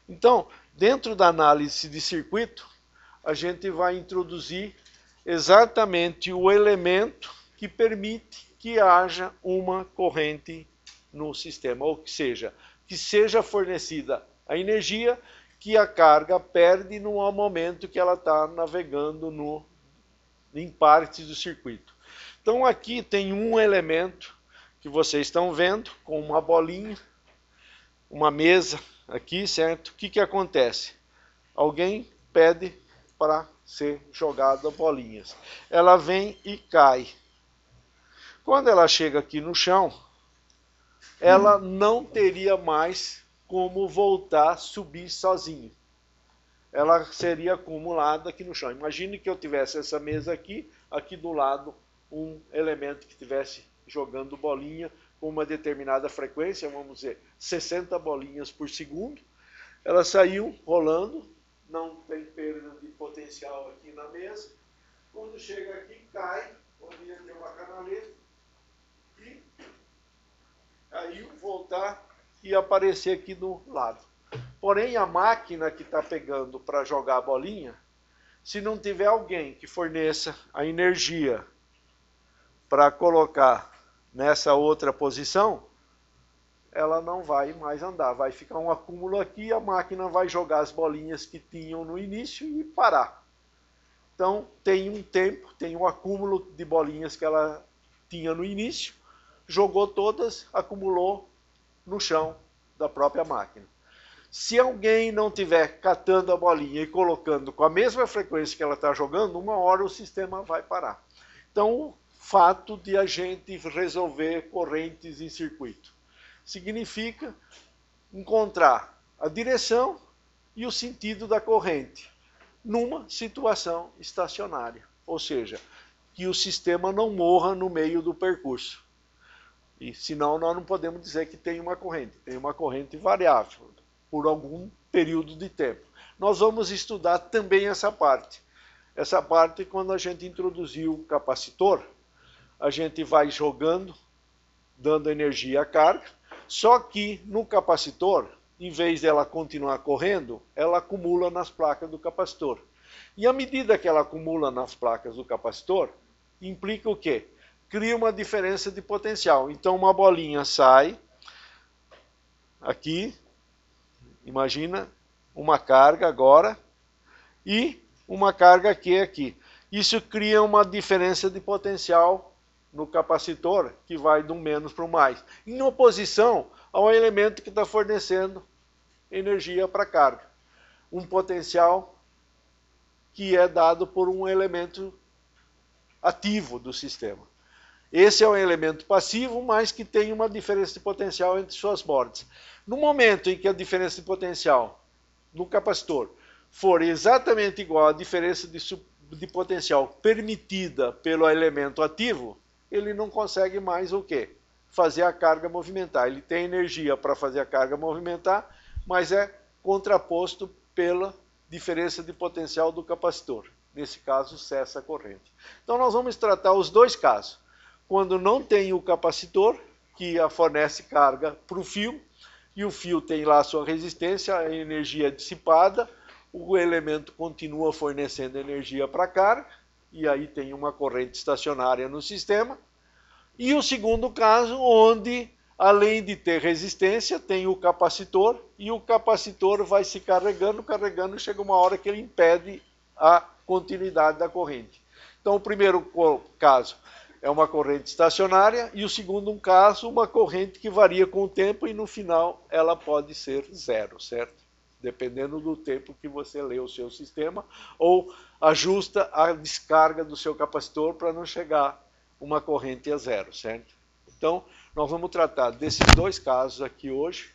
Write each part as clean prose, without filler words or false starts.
Então, dentro da análise de circuito, a gente vai introduzir exatamente o elemento que permite que haja uma corrente no sistema, ou que seja fornecida a energia que a carga perde no momento que ela está navegando em partes do circuito. Então aqui tem um elemento que vocês estão vendo com uma bolinha, uma mesa aqui, certo? O que acontece? Alguém pede para ser jogada bolinhas. Ela vem e cai. Quando ela chega aqui no chão, ela não teria mais como voltar a subir sozinha. Ela seria acumulada aqui no chão. Imagine que eu tivesse essa mesa aqui, aqui do lado um elemento que estivesse jogando bolinha com uma determinada frequência, vamos dizer 60 bolinhas por segundo. Ela saiu rolando, não tem perda de potencial aqui na mesa. Quando chega aqui, cai, poderia ter uma canaleta e caiu, voltar e aparecer aqui do lado. Porém, a máquina que está pegando para jogar a bolinha, se não tiver alguém que forneça a energia para colocar nessa outra posição, ela não vai mais andar. Vai ficar um acúmulo aqui, a máquina vai jogar as bolinhas que tinham no início e parar. Então, tem um tempo, tem um acúmulo de bolinhas que ela tinha no início, jogou todas, acumulou no chão da própria máquina. Se alguém não estiver catando a bolinha e colocando com a mesma frequência que ela está jogando, uma hora o sistema vai parar. Então, o fato de a gente resolver correntes em circuito significa encontrar a direção e o sentido da corrente numa situação estacionária, ou seja, que o sistema não morra no meio do percurso. E senão nós não podemos dizer que tem uma corrente variável por algum período de tempo. Nós vamos estudar também essa parte. Essa parte, quando a gente introduziu o capacitor, a gente vai jogando, dando energia à carga, só que no capacitor, em vez dela continuar correndo, ela acumula nas placas do capacitor. E à medida que ela acumula nas placas do capacitor, implica o quê? Cria uma diferença de potencial. Então uma bolinha sai aqui, imagina uma carga agora e uma carga aqui. Isso cria uma diferença de potencial no capacitor que vai do menos para o mais, em oposição ao elemento que está fornecendo energia para a carga. Um potencial que é dado por um elemento ativo do sistema. Esse é um elemento passivo, mas que tem uma diferença de potencial entre suas bordas. No momento em que a diferença de potencial no capacitor for exatamente igual à diferença de potencial permitida pelo elemento ativo, ele não consegue mais o quê? Fazer a carga movimentar. Ele tem energia para fazer a carga movimentar, mas é contraposto pela diferença de potencial do capacitor. Nesse caso, cessa a corrente. Então nós vamos tratar os dois casos. Quando não tem o capacitor, que fornece carga para o fio, e o fio tem lá a sua resistência, a energia é dissipada, o elemento continua fornecendo energia para a carga, e aí tem uma corrente estacionária no sistema. E o segundo caso, onde além de ter resistência, tem o capacitor, e o capacitor vai se carregando, chega uma hora que ele impede a continuidade da corrente. Então o primeiro caso é uma corrente estacionária, e o segundo caso, uma corrente que varia com o tempo, e no final ela pode ser zero, certo? Dependendo do tempo que você lê o seu sistema, ou ajusta a descarga do seu capacitor para não chegar uma corrente a zero, certo? Então, nós vamos tratar desses dois casos aqui hoje.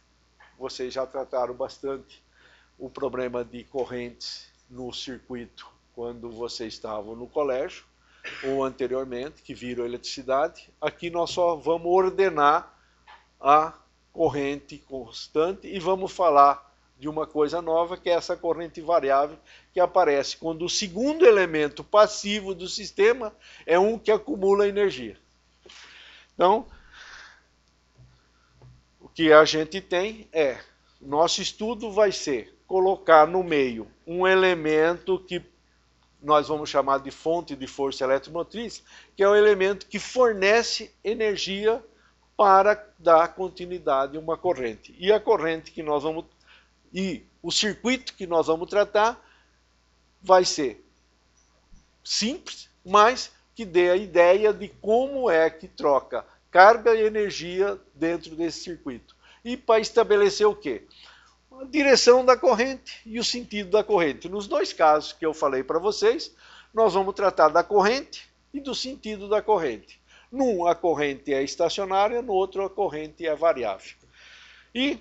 Vocês já trataram bastante o problema de correntes no circuito quando vocês estavam no colégio, ou anteriormente, que viram eletricidade. Aqui nós só vamos ordenar a corrente constante e vamos falar de uma coisa nova, que é essa corrente variável, que aparece quando o segundo elemento passivo do sistema é um que acumula energia. Então, o que a gente tem nosso estudo vai ser colocar no meio um elemento que nós vamos chamar de fonte de força eletromotriz, que é o elemento que fornece energia para dar continuidade a uma corrente. E a corrente que nós vamos... E o circuito que nós vamos tratar vai ser simples, mas que dê a ideia de como é que troca carga e energia dentro desse circuito. E para estabelecer o quê? A direção da corrente e o sentido da corrente. Nos dois casos que eu falei para vocês, nós vamos tratar da corrente e do sentido da corrente. Num, a corrente é estacionária, no outro, a corrente é variável. E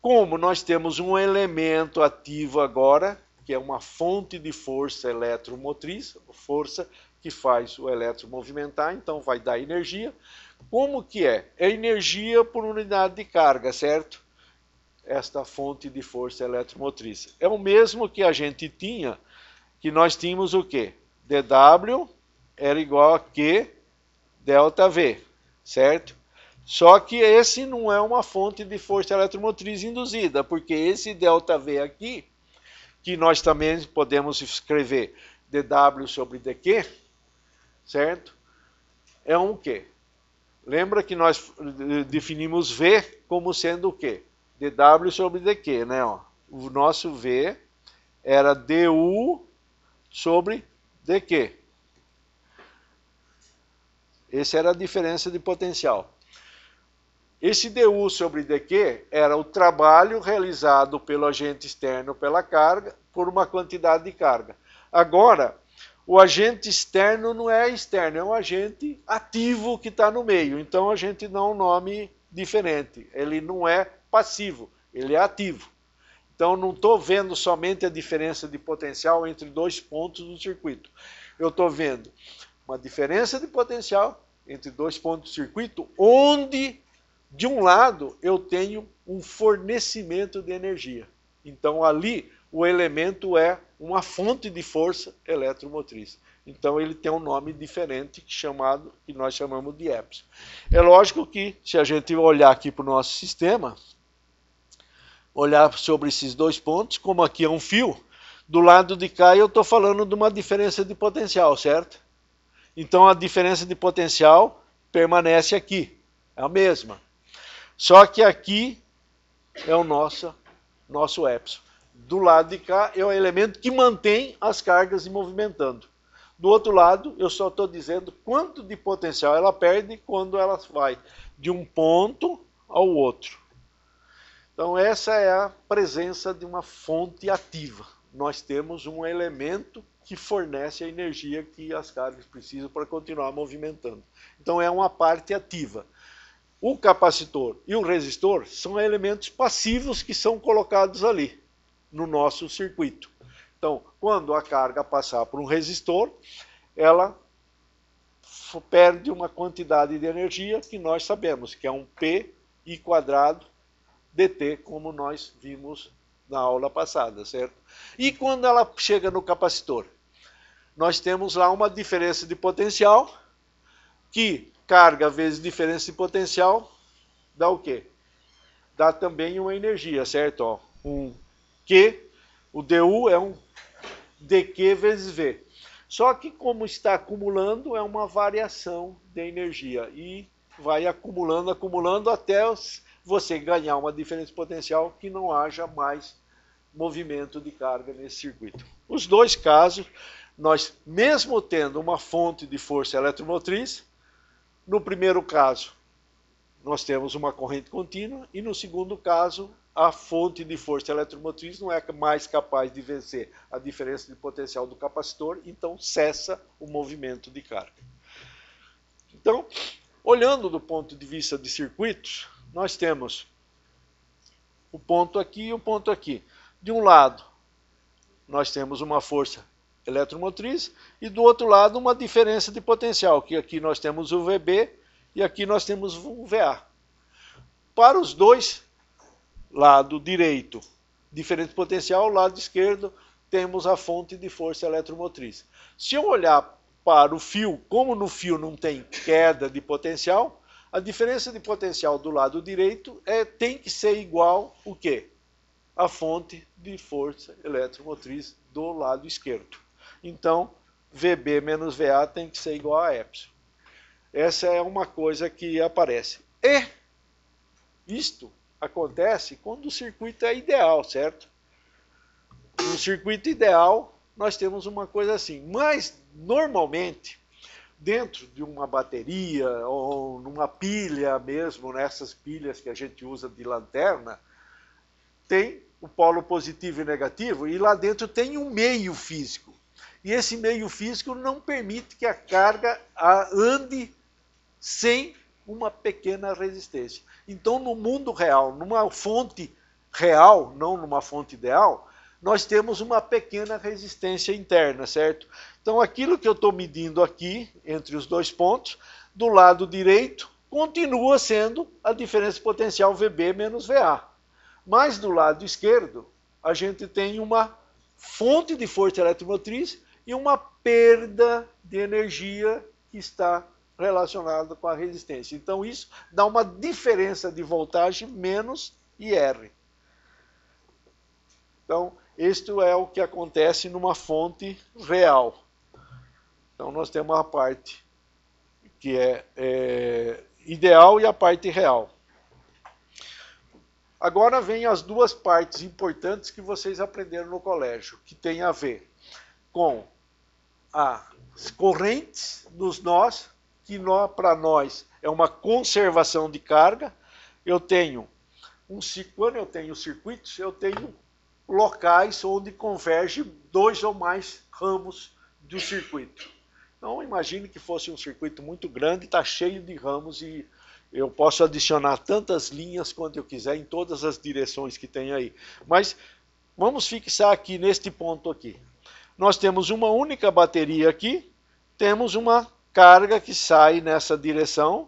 como nós temos um elemento ativo agora, que é uma fonte de força eletromotriz, força que faz o elétron movimentar, então vai dar energia. Como que é? É energia por unidade de carga, certo? Esta fonte de força eletromotriz. É o mesmo que a gente tinha, que nós tínhamos o quê? dW era igual a Q delta V, certo? Só que esse não é uma fonte de força eletromotriz induzida, porque esse ΔV aqui, que nós também podemos escrever dW sobre dQ, certo? É um quê? Lembra que nós definimos V como sendo o quê? dW sobre dQ, né? Ó, o nosso V era du sobre dQ. Essa era a diferença de potencial. Esse du sobre dq era o trabalho realizado pelo agente externo pela carga, por uma quantidade de carga. Agora, o agente externo não é externo, é um agente ativo que está no meio. Então a gente dá um nome diferente. Ele não é passivo, ele é ativo. Então não estou vendo somente a diferença de potencial entre dois pontos do circuito. Eu estou vendo uma diferença de potencial entre dois pontos do circuito, onde de um lado eu tenho um fornecimento de energia. Então ali o elemento é uma fonte de força eletromotriz. Então ele tem um nome diferente que nós chamamos de Epsilon. É lógico que se a gente olhar aqui para o nosso sistema, olhar sobre esses dois pontos, como aqui é um fio, do lado de cá eu estou falando de uma diferença de potencial, certo? Então a diferença de potencial permanece aqui, é a mesma. Só que aqui é o nosso Epsilon. Do lado de cá é o elemento que mantém as cargas se movimentando. Do outro lado, eu só estou dizendo quanto de potencial ela perde quando ela vai de um ponto ao outro. Então essa é a presença de uma fonte ativa. Nós temos um elemento que fornece a energia que as cargas precisam para continuar movimentando. Então é uma parte ativa. O capacitor e o resistor são elementos passivos que são colocados ali, no nosso circuito. Então, quando a carga passar por um resistor, ela perde uma quantidade de energia que nós sabemos, que é um Pi quadrado dt, como nós vimos na aula passada, certo? E quando ela chega no capacitor, nós temos lá uma diferença de potencial, que carga vezes diferença de potencial dá o quê? Dá também uma energia, certo? Ó, um Q, o du é um dq vezes V. Só que como está acumulando, é uma variação de energia e vai acumulando, acumulando até você ganhar uma diferença de potencial que não haja mais movimento de carga nesse circuito. Os dois casos, nós mesmo tendo uma fonte de força eletromotriz, no primeiro caso nós temos uma corrente contínua e no segundo caso a fonte de força eletromotriz não é mais capaz de vencer a diferença de potencial do capacitor, então cessa o movimento de carga. Então, olhando do ponto de vista de circuitos, nós temos o ponto aqui e o ponto aqui. De um lado, nós temos uma força eletromotriz e do outro lado uma diferença de potencial, que aqui nós temos o VB e aqui nós temos o VA. Para os dois, lado direito, diferente de potencial, lado esquerdo, temos a fonte de força eletromotriz. Se eu olhar para o fio, como no fio não tem queda de potencial, a diferença de potencial do lado direito tem que ser igual o quê? a fonte de força eletromotriz do lado esquerdo. Então, VB menos VA tem que ser igual a epsilon. Essa é uma coisa que aparece. E isto acontece quando o circuito é ideal, certo? No circuito ideal, nós temos uma coisa assim. Mas, normalmente, dentro de uma bateria ou numa pilha mesmo, nessas pilhas que a gente usa de lanterna, tem o polo positivo e negativo e lá dentro tem um meio físico. E esse meio físico não permite que a carga ande sem uma pequena resistência. Então, no mundo real, numa fonte real, não numa fonte ideal, nós temos uma pequena resistência interna, certo? Então, aquilo que eu estou medindo aqui, entre os dois pontos, do lado direito, continua sendo a diferença potencial VB menos VA. Mas do lado esquerdo, a gente tem uma fonte de força eletromotriz e uma perda de energia que está relacionada com a resistência. Então, isso dá uma diferença de voltagem menos IR. Então, isto é o que acontece numa fonte real. Então, nós temos a parte que é ideal e a parte real. Agora vem as duas partes importantes que vocês aprenderam no colégio, que tem a ver com as correntes dos nós, que para nós é uma conservação de carga. Quando eu tenho circuitos, eu tenho locais onde converge dois ou mais ramos do circuito. Então imagine que fosse um circuito muito grande, está cheio de ramos e eu posso adicionar tantas linhas quanto eu quiser em todas as direções que tem aí. Mas vamos fixar aqui neste ponto aqui. Nós temos uma única bateria aqui, temos uma carga que sai nessa direção,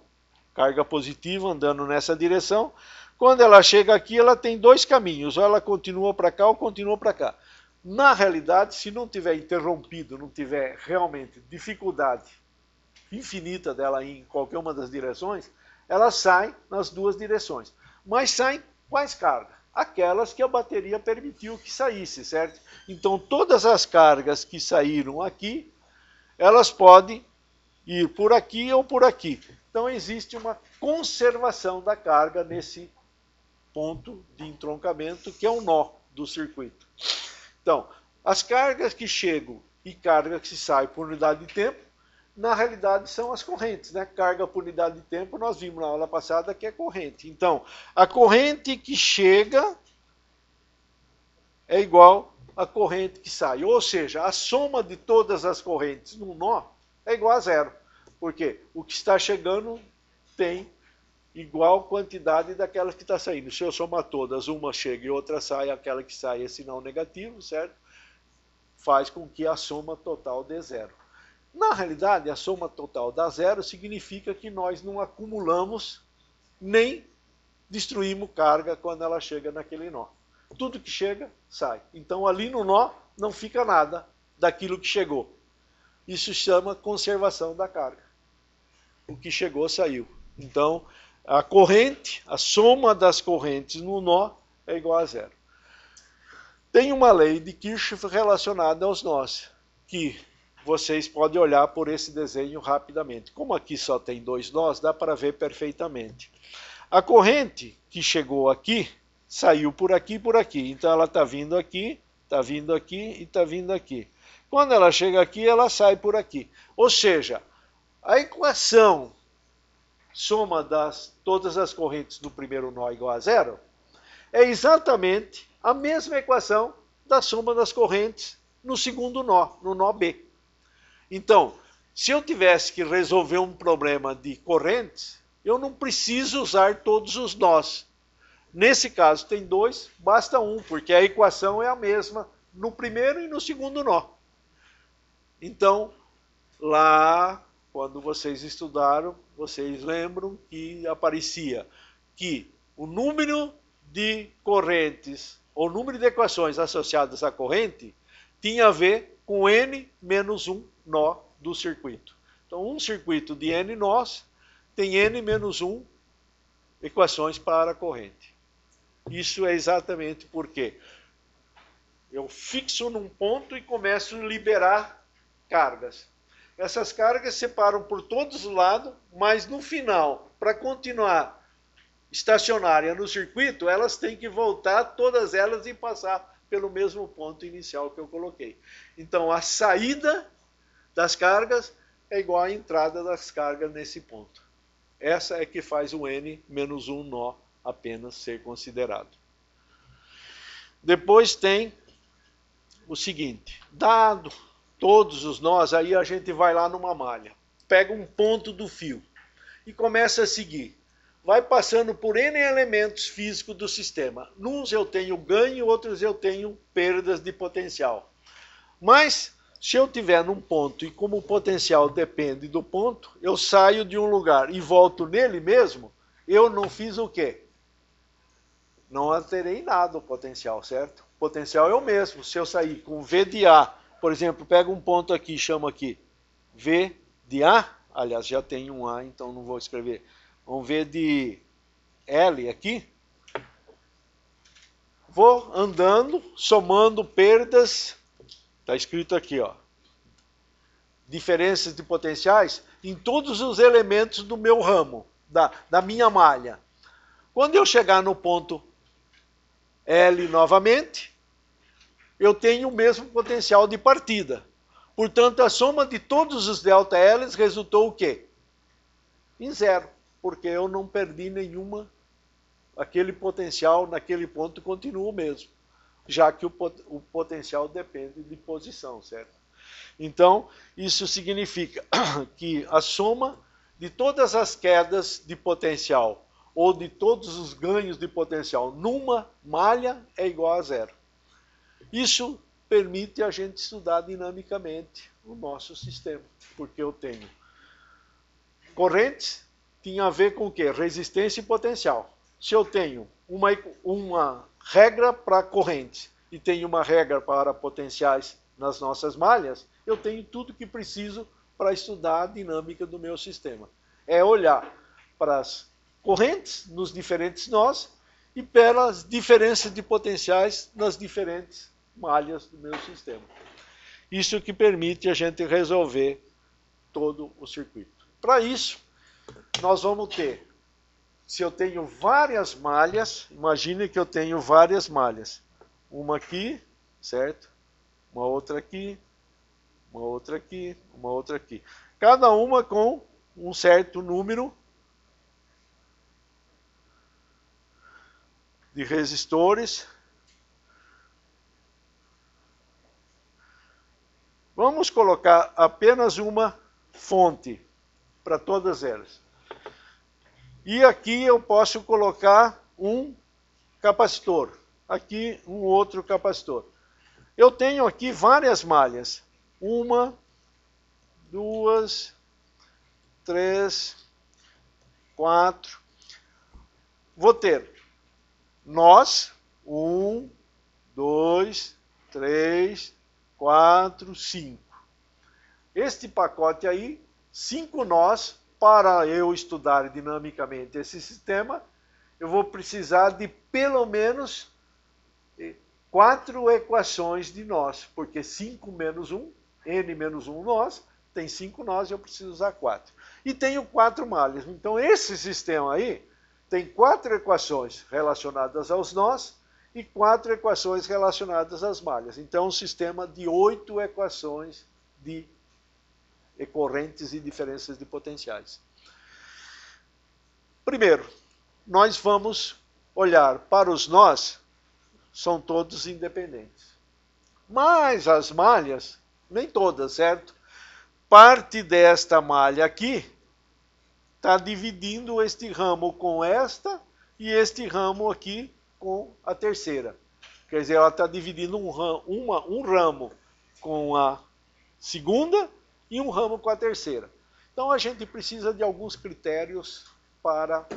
carga positiva andando nessa direção. Quando ela chega aqui, ela tem dois caminhos, ou ela continua para cá ou continua para cá. Na realidade, se não tiver interrompido, não tiver realmente dificuldade infinita dela ir em qualquer uma das direções, ela sai nas duas direções. Mas saem quais cargas? Aquelas que a bateria permitiu que saísse, certo? Então, todas as cargas que saíram aqui, elas podem ir por aqui ou por aqui. Então, existe uma conservação da carga nesse ponto de entroncamento, que é o nó do circuito. Então, as cargas que chegam e carga que saem por unidade de tempo, na realidade são as correntes, né? Carga por unidade de tempo, nós vimos na aula passada que é corrente. Então, a corrente que chega é igual à corrente que sai. Ou seja, a soma de todas as correntes no nó é igual a zero. Porque o que está chegando tem igual quantidade daquela que está saindo. Se eu somar todas, uma chega e outra sai, aquela que sai é sinal negativo, certo? Faz com que a soma total dê zero. Na realidade, a soma total dá zero significa que nós não acumulamos nem destruímos carga quando ela chega naquele nó. Tudo que chega, sai. Então, ali no nó, não fica nada daquilo que chegou. Isso chama conservação da carga. O que chegou, saiu. Então, a corrente, a soma das correntes no nó é igual a zero. Tem uma lei de Kirchhoff relacionada aos nós, que vocês podem olhar por esse desenho rapidamente. Como aqui só tem dois nós, dá para ver perfeitamente. A corrente que chegou aqui, saiu por aqui e por aqui. Então ela está vindo aqui e está vindo aqui. Quando ela chega aqui, ela sai por aqui. Ou seja, a equação soma todas as correntes do primeiro nó igual a zero é exatamente a mesma equação da soma das correntes no segundo nó, no nó B. Então, se eu tivesse que resolver um problema de correntes, eu não preciso usar todos os nós. Nesse caso tem dois, basta um, porque a equação é a mesma no primeiro e no segundo nó. Então, lá, quando vocês estudaram, vocês lembram que aparecia que o número de correntes, ou número de equações associadas à corrente, tinha a ver com n menos um nó do circuito. Então, um circuito de n nós tem n menos 1 equações para a corrente. Isso é exatamente porque eu fixo num ponto e começo a liberar cargas. Essas cargas separam por todos os lados, mas no final, para continuar estacionária no circuito, elas têm que voltar todas elas e passar pelo mesmo ponto inicial que eu coloquei. Então a saída das cargas é igual à entrada das cargas nesse ponto. Essa é que faz o N menos um nó apenas ser considerado. Depois tem o seguinte, dado todos os nós, aí a gente vai lá numa malha, pega um ponto do fio e começa a seguir. Vai passando por N elementos físicos do sistema. Uns eu tenho ganho, outros eu tenho perdas de potencial. Mas, se eu tiver num ponto e como o potencial depende do ponto, eu saio de um lugar e volto nele mesmo, eu não fiz o quê? Não alterei nada o potencial, certo? O potencial é o mesmo. Se eu sair com V de A, por exemplo, pego um ponto aqui, chamo aqui V de A, aliás, já tem um A, então não vou escrever. Vamos ver de L aqui. Vou andando, somando perdas. Está escrito aqui, ó. Diferenças de potenciais em todos os elementos do meu ramo, da minha malha. Quando eu chegar no ponto L novamente, eu tenho o mesmo potencial de partida. Portanto, a soma de todos os delta L's resultou o quê? Em zero. Porque eu não perdi nenhuma, aquele potencial naquele ponto continua o mesmo, já que o potencial depende de posição, certo? Então, isso significa que a soma de todas as quedas de potencial ou de todos os ganhos de potencial numa malha é igual a zero. Isso permite a gente estudar dinamicamente o nosso sistema, porque eu tenho correntes, tinha a ver com o quê? Resistência e potencial. Se eu tenho uma regra para correntes e tenho uma regra para potenciais nas nossas malhas, eu tenho tudo que preciso para estudar a dinâmica do meu sistema. É olhar para as correntes nos diferentes nós e pelas diferenças de potenciais nas diferentes malhas do meu sistema. Isso que permite a gente resolver todo o circuito. Para isso, nós vamos ter, se eu tenho várias malhas, imagine que eu tenho várias malhas. Uma aqui, certo? Uma outra aqui, uma outra aqui, uma outra aqui. Cada uma com um certo número de resistores. Vamos colocar apenas uma fonte para todas elas. E aqui eu posso colocar um capacitor. Aqui um outro capacitor. Eu tenho aqui várias malhas. Uma, duas, três, quatro. Vou ter nós, 1, 2, 3, 4, 5. Este pacote aí, 5 nós, para eu estudar dinamicamente esse sistema, eu vou precisar de pelo menos 4 equações de nós, porque 5 menos 1, n menos 1 nós, tem 5 nós e eu preciso usar 4. E tenho 4 malhas. Então esse sistema aí tem 4 equações relacionadas aos nós e 4 equações relacionadas às malhas. Então um sistema de 8 equações de correntes e diferenças de potenciais. Primeiro, nós vamos olhar para os nós, são todos independentes. Mas as malhas, nem todas, certo? Parte desta malha aqui está dividindo este ramo com esta e este ramo aqui com a terceira. Quer dizer, ela está dividindo um ramo com a segunda e um ramo com a terceira. Então a gente precisa de alguns critérios para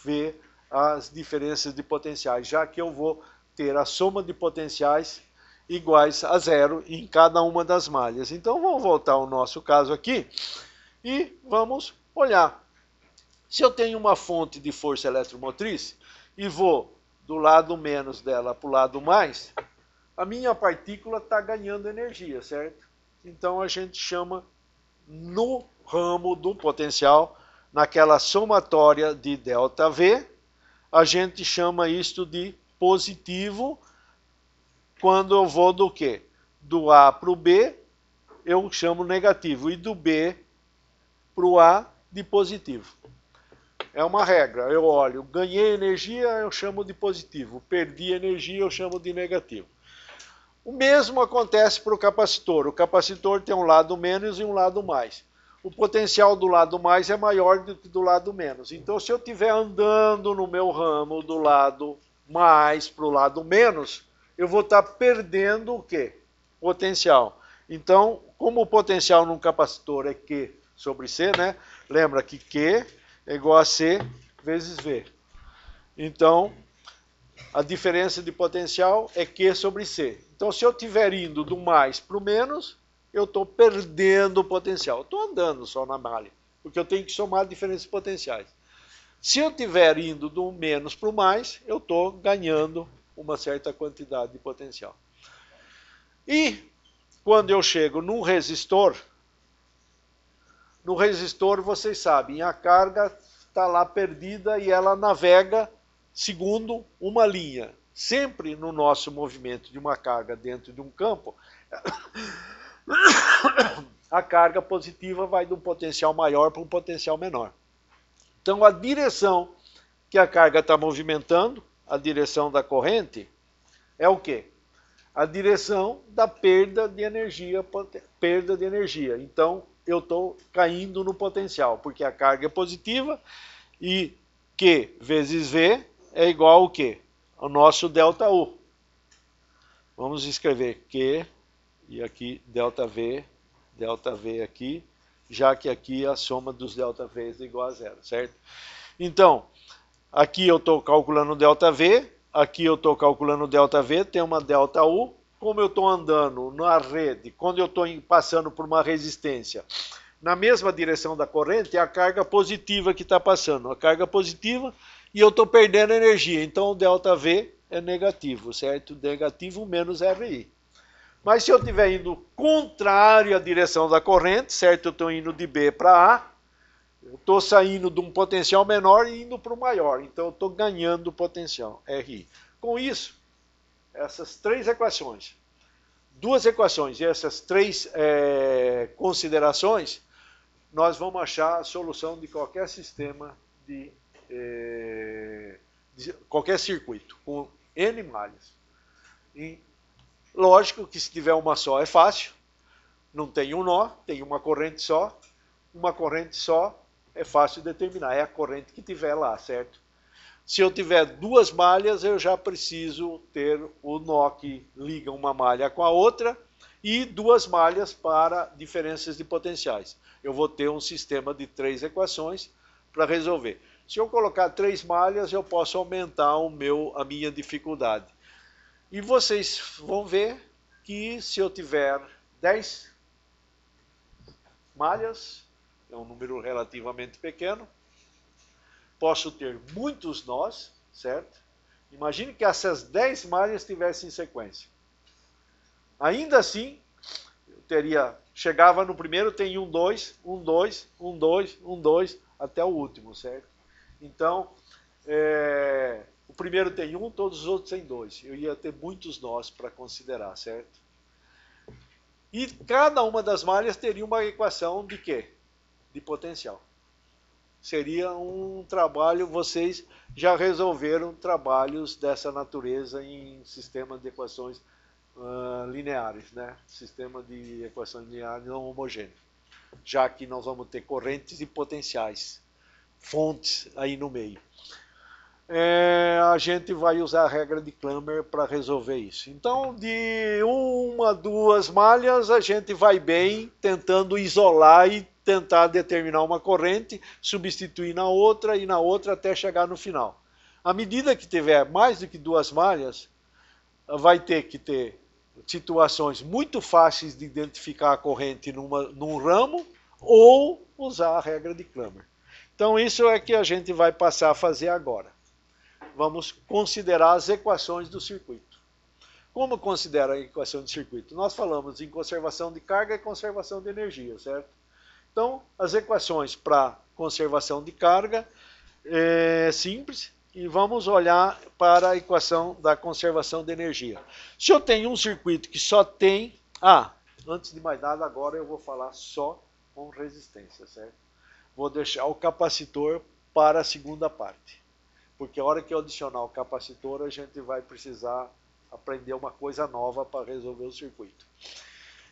ver as diferenças de potenciais, já que eu vou ter a soma de potenciais iguais a zero em cada uma das malhas. Então vamos voltar ao nosso caso aqui e vamos olhar. Se eu tenho uma fonte de força eletromotriz e vou do lado menos dela para o lado mais, a minha partícula está ganhando energia, certo? Então a gente chama no ramo do potencial, naquela somatória de ΔV, a gente chama isto de positivo. Quando eu vou do quê? Do A para o B, eu chamo negativo, e do B para o A de positivo. É uma regra, eu olho, ganhei energia, eu chamo de positivo, perdi energia, eu chamo de negativo. O mesmo acontece para o capacitor tem um lado menos e um lado mais. O potencial do lado mais é maior do que do lado menos. Então, se eu estiver andando no meu ramo do lado mais para o lado menos, eu vou estar perdendo o quê? Potencial. Então, como o potencial num capacitor é Q sobre C, né? Lembra que Q é igual a C vezes V. Então, a diferença de potencial é Q sobre C. Então, se eu estiver indo do mais para o menos, eu estou perdendo o potencial. Estou andando só na malha, porque eu tenho que somar diferenças potenciais. Se eu estiver indo do menos para o mais, eu estou ganhando uma certa quantidade de potencial. E quando eu chego no resistor vocês sabem, a carga está lá perdida e ela navega segundo uma linha. Sempre no nosso movimento de uma carga dentro de um campo, a carga positiva vai de um potencial maior para um potencial menor. Então a direção que a carga está movimentando, a direção da corrente, é o quê? A direção da perda de energia. Então eu estou caindo no potencial, porque a carga é positiva e Q vezes V é igual ao quê? Ao nosso ΔU. Vamos escrever Q e aqui ΔV aqui, já que aqui a soma dos ΔVs é igual a zero, certo? Então, aqui eu estou calculando ΔV, aqui eu estou calculando ΔV, tem uma ΔU. Como eu estou andando na rede, quando eu estou passando por uma resistência, na mesma direção da corrente, é a carga positiva que está passando, a carga positiva, e eu estou perdendo energia, então o ΔV é negativo, certo? Negativo menos RI. Mas se eu estiver indo contrário à direção da corrente, certo? Eu estou indo de B para A, eu estou saindo de um potencial menor e indo para o maior, então eu estou ganhando potencial, RI. Com isso, essas três equações, duas equações e essas três considerações, nós vamos achar a solução de qualquer sistema de qualquer circuito, com N malhas. E lógico que se tiver uma só é fácil, não tem um nó, tem uma corrente só é fácil determinar, é a corrente que tiver lá, certo? Se eu tiver duas malhas, eu já preciso ter o nó que liga uma malha com a outra e duas malhas para diferenças de potenciais. Eu vou ter um sistema de três equações para resolver. Se eu colocar três malhas, eu posso aumentar a minha dificuldade. E vocês vão ver que se eu tiver 10 malhas, é um número relativamente pequeno, posso ter muitos nós, certo? Imagine que essas 10 malhas estivessem em sequência. Ainda assim, eu chegava no primeiro, tem 1, 2, 1, 2, 1, 2, 1, 2, até o último, certo? Então, o primeiro tem 1, todos os outros têm 2. Eu ia ter muitos nós para considerar, certo? E cada uma das malhas teria uma equação de quê? De potencial. Seria um trabalho, vocês já resolveram trabalhos dessa natureza em sistemas de equações lineares, né? Sistema de equações lineares não homogêneos. Já que nós vamos ter correntes e potenciais, fontes aí no meio. A gente vai usar a regra de Klammer para resolver isso. Então, de uma, duas malhas, a gente vai bem tentando isolar e tentar determinar uma corrente, substituir na outra e na outra até chegar no final. À medida que tiver mais do que duas malhas, vai ter que ter situações muito fáceis de identificar a corrente num ramo ou usar a regra de Klammer. Então, isso é que a gente vai passar a fazer agora. vamos considerar as equações do circuito. Como considera a equação de circuito? Nós falamos em conservação de carga e conservação de energia, certo? Então, as equações para conservação de carga é simples e vamos olhar para a equação da conservação de energia. Se eu tenho um circuito que só tem... antes de mais nada, agora eu vou falar só com resistência, certo? Vou deixar o capacitor para a segunda parte, porque a hora que eu adicionar o capacitor, a gente vai precisar aprender uma coisa nova para resolver o circuito.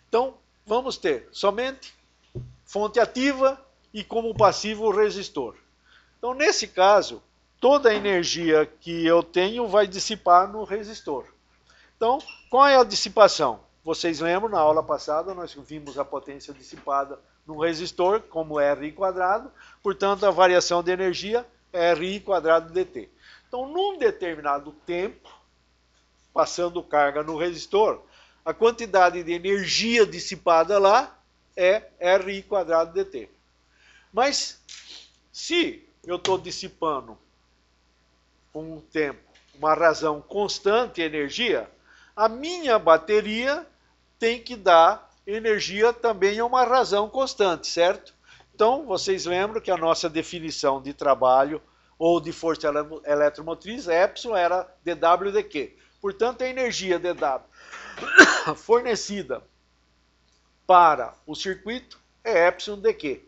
Então, vamos ter somente fonte ativa e como passivo o resistor. Então, nesse caso, toda a energia que eu tenho vai dissipar no resistor. Então, qual é a dissipação? Vocês lembram, na aula passada, nós vimos a potência dissipada no resistor como RI quadrado, portanto, a variação de energia é RI quadrado dt. Então, num determinado tempo, passando carga no resistor, a quantidade de energia dissipada lá é RI quadrado dt. Mas, se eu estou dissipando com um tempo, uma razão constante de energia, a minha bateria tem que dar energia também a uma razão constante, certo? Então, vocês lembram que a nossa definição de trabalho ou de força eletromotriz, Epsilon, era dW dQ. Portanto, a energia dW fornecida para o circuito é Epsilon dQ.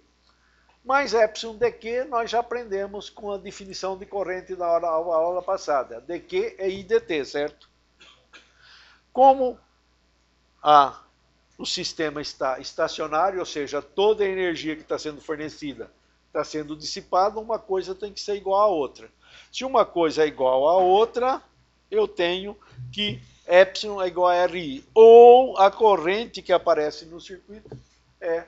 Mas Epsilon dQ nós já aprendemos com a definição de corrente da aula passada. dQ é I dt, certo? Como o sistema está estacionário, ou seja, toda a energia que está sendo fornecida está sendo dissipada, uma coisa tem que ser igual à outra. Se uma coisa é igual à outra, eu tenho que Epsilon é igual a RI. Ou a corrente que aparece no circuito é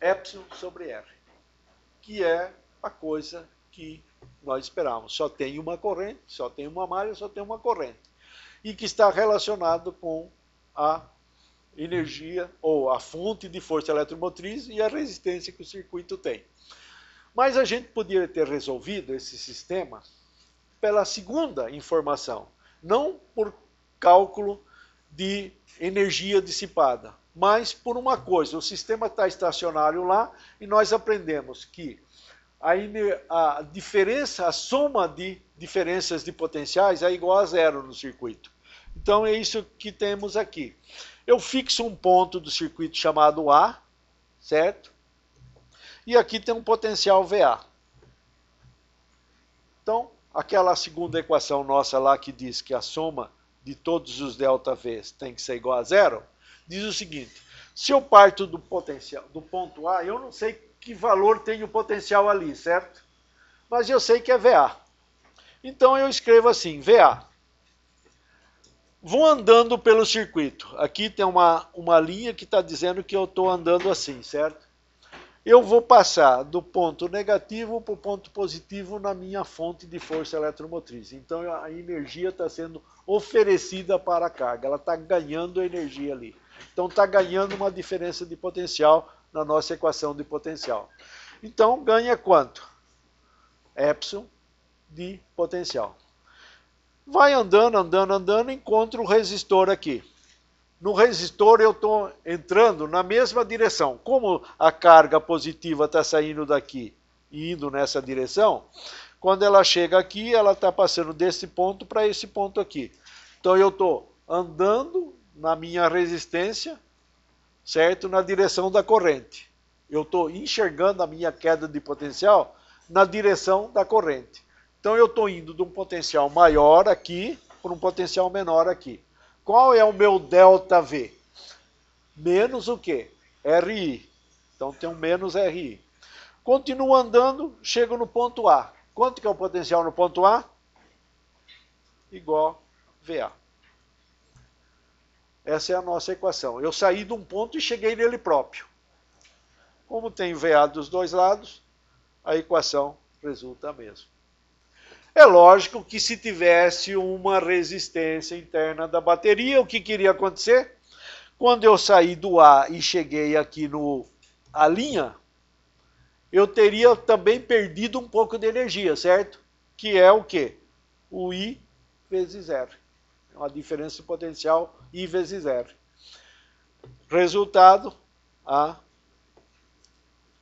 Epsilon sobre R, que é a coisa que nós esperávamos. Só tem uma corrente, só tem uma malha, só tem uma corrente. E que está relacionado com a energia ou a fonte de força eletromotriz e a resistência que o circuito tem. Mas a gente poderia ter resolvido esse sistema pela segunda informação, não por cálculo de energia dissipada, mas por uma coisa: o sistema está estacionário lá e nós aprendemos que a diferença, a soma de diferenças de potenciais é igual a zero no circuito. Então é isso que temos aqui. Eu fixo um ponto do circuito chamado A, certo? E aqui tem um potencial VA. Então, aquela segunda equação nossa lá que diz que a soma de todos os ΔVs tem que ser igual a zero, diz o seguinte: se eu parto do potencial, do ponto A, eu não sei que valor tem o potencial ali, certo? Mas eu sei que é VA. Então eu escrevo assim, VA. Vou andando pelo circuito. Aqui tem uma linha que está dizendo que eu estou andando assim, certo? Eu vou passar do ponto negativo para o ponto positivo na minha fonte de força eletromotriz. Então a energia está sendo oferecida para a carga. Ela está ganhando energia ali. Então está ganhando uma diferença de potencial na nossa equação de potencial. Então ganha quanto? Epsilon de potencial. Vai andando, andando, andando, encontra o resistor aqui. No resistor eu estou entrando na mesma direção. Como a carga positiva está saindo daqui e indo nessa direção, quando ela chega aqui, ela está passando desse ponto para esse ponto aqui. Então eu estou andando na minha resistência, certo? Na direção da corrente. Eu estou enxergando a minha queda de potencial na direção da corrente. Então eu estou indo de um potencial maior aqui para um potencial menor aqui. Qual é o meu ΔV? Menos o quê? RI. Então tem um menos RI. Continuo andando, chego no ponto A. Quanto que é o potencial no ponto A? Igual VA. Essa é a nossa equação. Eu saí de um ponto e cheguei nele próprio. Como tem VA dos dois lados, a equação resulta a mesma. É lógico que se tivesse uma resistência interna da bateria, o que iria acontecer? Quando eu saí do A e cheguei aqui a linha, eu teria também perdido um pouco de energia, certo? Que é o quê? o I vezes R. A diferença de potencial I vezes R. Resultado, a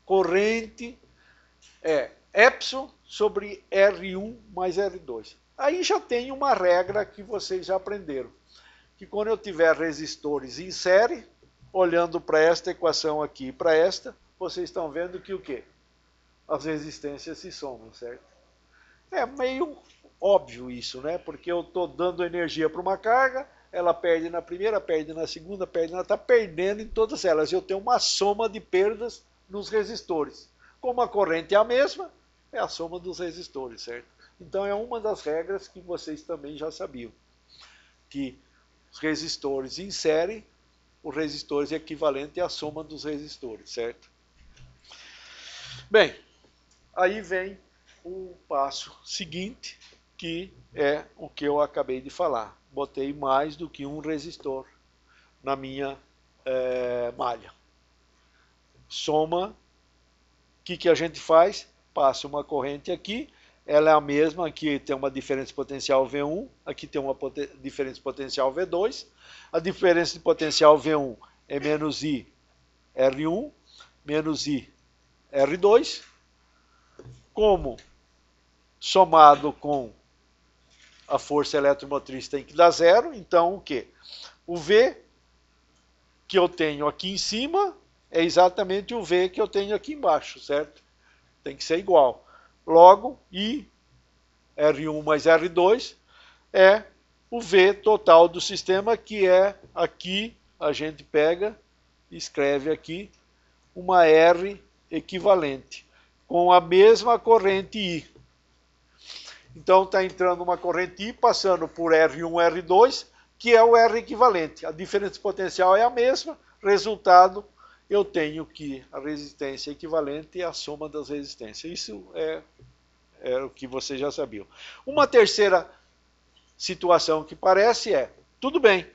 corrente é Epsilon sobre R1 mais R2. Aí já tem uma regra que vocês já aprenderam, que quando eu tiver resistores em série, olhando para esta equação aqui e para esta, vocês estão vendo que o quê? As resistências se somam, certo? É meio óbvio isso, né? Porque eu estou dando energia para uma carga, ela perde na primeira, perde na segunda, perde está perdendo em todas elas. Eu tenho uma soma de perdas nos resistores. Como a corrente é a mesma, é a soma dos resistores, certo? Então é uma das regras que vocês também já sabiam, que os resistores em série, os resistores é equivalente à soma dos resistores, certo? Bem, aí vem o passo seguinte, que é o que eu acabei de falar. Botei mais do que um resistor na minha malha. Soma, o que a gente faz? Passa uma corrente aqui, ela é a mesma, aqui tem uma diferença de potencial V1, aqui tem uma diferença de potencial V2, a diferença de potencial V1 é menos I R1, menos I R2, como somado com a força eletromotriz tem que dar zero, então o quê? O V que eu tenho aqui em cima é exatamente o V que eu tenho aqui embaixo, certo? Tem que ser igual. Logo, I R1 mais R2 é o V total do sistema, que é aqui, a gente pega e escreve aqui uma R equivalente, com a mesma corrente I. Então está entrando uma corrente I passando por R1, R2, que é o R equivalente. A diferença de potencial é a mesma, resultado, eu tenho que a resistência equivalente é a soma das resistências. Isso é o que vocês já sabiam. Uma terceira situação que parece é, tudo bem,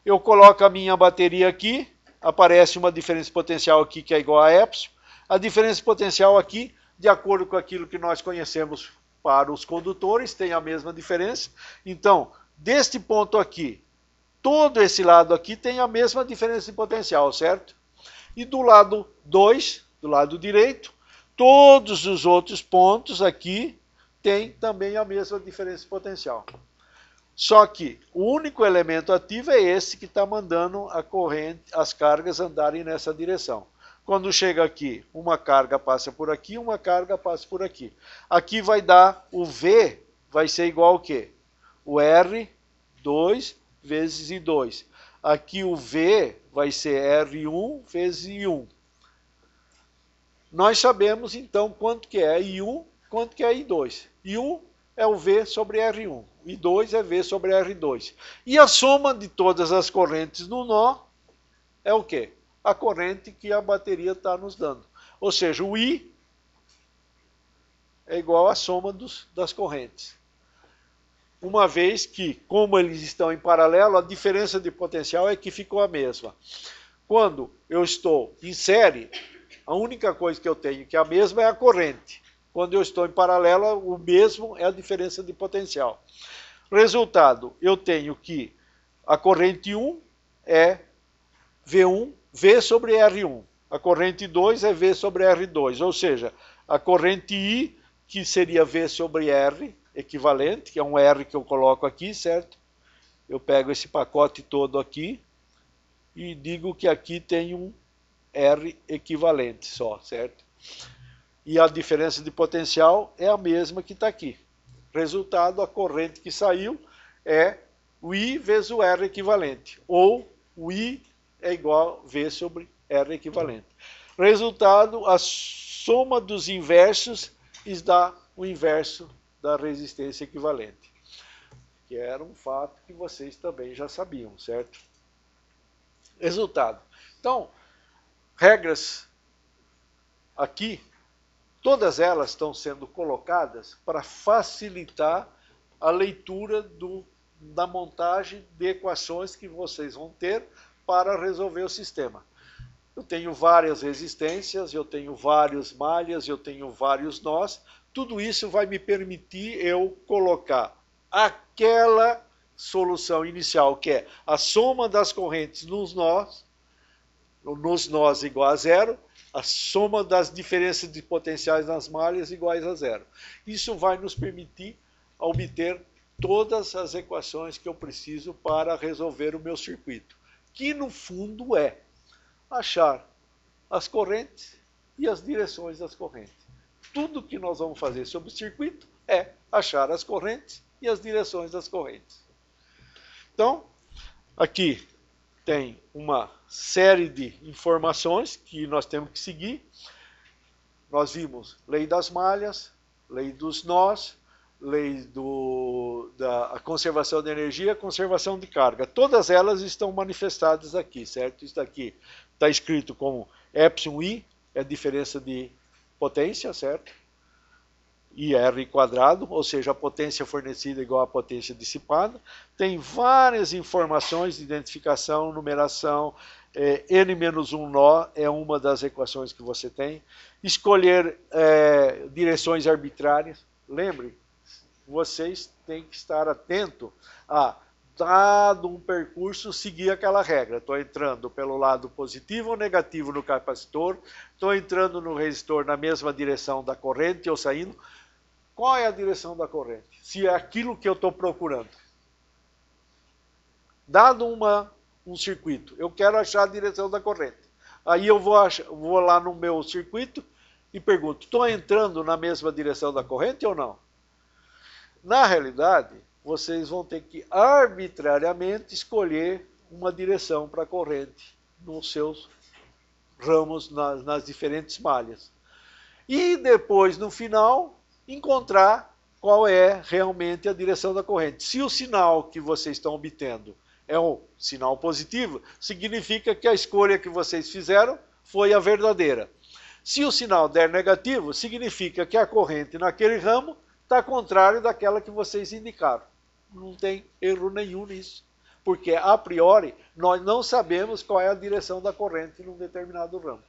eu coloco a minha bateria aqui, aparece uma diferença de potencial aqui que é igual a Epsilon, a diferença de potencial aqui, de acordo com aquilo que nós conhecemos para os condutores, tem a mesma diferença. Então, deste ponto aqui, todo esse lado aqui tem a mesma diferença de potencial, certo? E do lado 2, do lado direito, todos os outros pontos aqui têm também a mesma diferença de potencial. Só que o único elemento ativo é esse que está mandando a corrente, as cargas andarem nessa direção. Quando chega aqui, uma carga passa por aqui, uma carga passa por aqui. Aqui vai dar o V, vai ser igual ao quê? O R2 vezes I2. Aqui o V vai ser R1 vezes I1. Nós sabemos então quanto que é I1, quanto que é I2. I1 é o V sobre R1, I2 é V sobre R2. E a soma de todas as correntes no nó é o quê? A corrente que a bateria está nos dando. Ou seja, o I é igual à soma das correntes. Uma vez que, como eles estão em paralelo, a diferença de potencial é que ficou a mesma. Quando eu estou em série, a única coisa que eu tenho que é a mesma é a corrente. Quando eu estou em paralelo, o mesmo é a diferença de potencial. Resultado, eu tenho que a corrente 1 é V1, V sobre R1. A corrente 2 é V sobre R2, ou seja, a corrente I, que seria V sobre R, equivalente, que é um R que eu coloco aqui, certo? Eu pego esse pacote todo aqui e digo que aqui tem um R equivalente só, certo? E a diferença de potencial é a mesma que está aqui. Resultado, a corrente que saiu é o I vezes o R equivalente, ou o I é igual a V sobre R equivalente. Resultado, a soma dos inversos dá o inverso da resistência equivalente, que era um fato que vocês também já sabiam, certo? Resultado. Então, regras aqui, todas elas estão sendo colocadas para facilitar a leitura da montagem de equações que vocês vão ter para resolver o sistema. Eu tenho várias resistências, eu tenho várias malhas, eu tenho vários nós. Tudo isso vai me permitir eu colocar aquela solução inicial, que é a soma das correntes nos nós igual a zero, a soma das diferenças de potenciais nas malhas iguais a zero. Isso vai nos permitir obter todas as equações que eu preciso para resolver o meu circuito, que no fundo é achar as correntes e as direções das correntes. Tudo que nós vamos fazer sobre o circuito é achar as correntes e as direções das correntes. Então, aqui tem uma série de informações que nós temos que seguir. Nós vimos lei das malhas, lei dos nós, lei da conservação de energia, conservação de carga. Todas elas estão manifestadas aqui, certo? Isso daqui está escrito como εi, é a diferença de potência, certo? IR quadrado, ou seja, a potência fornecida igual à potência dissipada. Tem várias informações de identificação, numeração, n-1 nó é uma das equações que você tem. Escolher direções arbitrárias. Lembre, vocês têm que estar atento a, dado um percurso, seguir aquela regra. Estou entrando pelo lado positivo ou negativo no capacitor, estou entrando no resistor na mesma direção da corrente ou saindo. Qual é a direção da corrente? Se é aquilo que eu estou procurando. Dado um circuito, eu quero achar a direção da corrente. Aí eu vou lá no meu circuito e pergunto, estou entrando na mesma direção da corrente ou não? Na realidade, vocês vão ter que arbitrariamente escolher uma direção para a corrente nos seus ramos, nas diferentes malhas. E depois, no final, encontrar qual é realmente a direção da corrente. Se o sinal que vocês estão obtendo é um sinal positivo, significa que a escolha que vocês fizeram foi a verdadeira. Se o sinal der negativo, significa que a corrente naquele ramo está contrário daquela que vocês indicaram. Não tem erro nenhum nisso, porque a priori nós não sabemos qual é a direção da corrente num determinado ramo.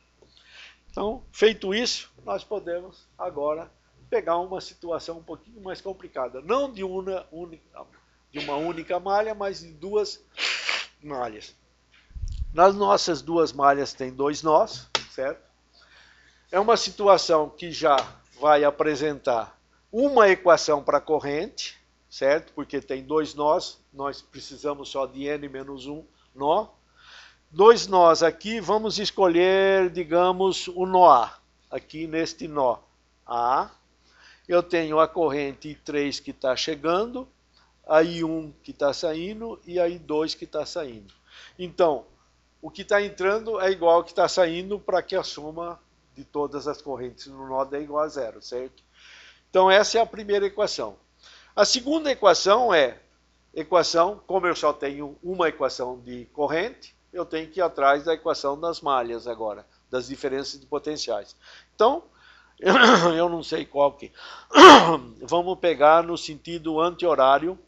Então, feito isso, nós podemos agora pegar uma situação um pouquinho mais complicada, não de uma única malha, mas de duas malhas. Nas nossas duas malhas tem dois nós, certo? É uma situação que já vai apresentar uma equação para a corrente, certo? Porque tem dois nós precisamos só de n-1 nó. Dois nós aqui, vamos escolher, digamos, o nó A. Aqui neste nó A, eu tenho a corrente I3 que está chegando, a I1 que está saindo e a I2 que está saindo. Então, o que está entrando é igual ao que está saindo para que a soma de todas as correntes no nó dê igual a zero, certo? Então, essa é a primeira equação. A segunda equação é equação, como eu só tenho uma equação de corrente, eu tenho que ir atrás da equação das malhas agora, das diferenças de potenciais. Então, eu não sei qual que. Vamos pegar no sentido anti-horário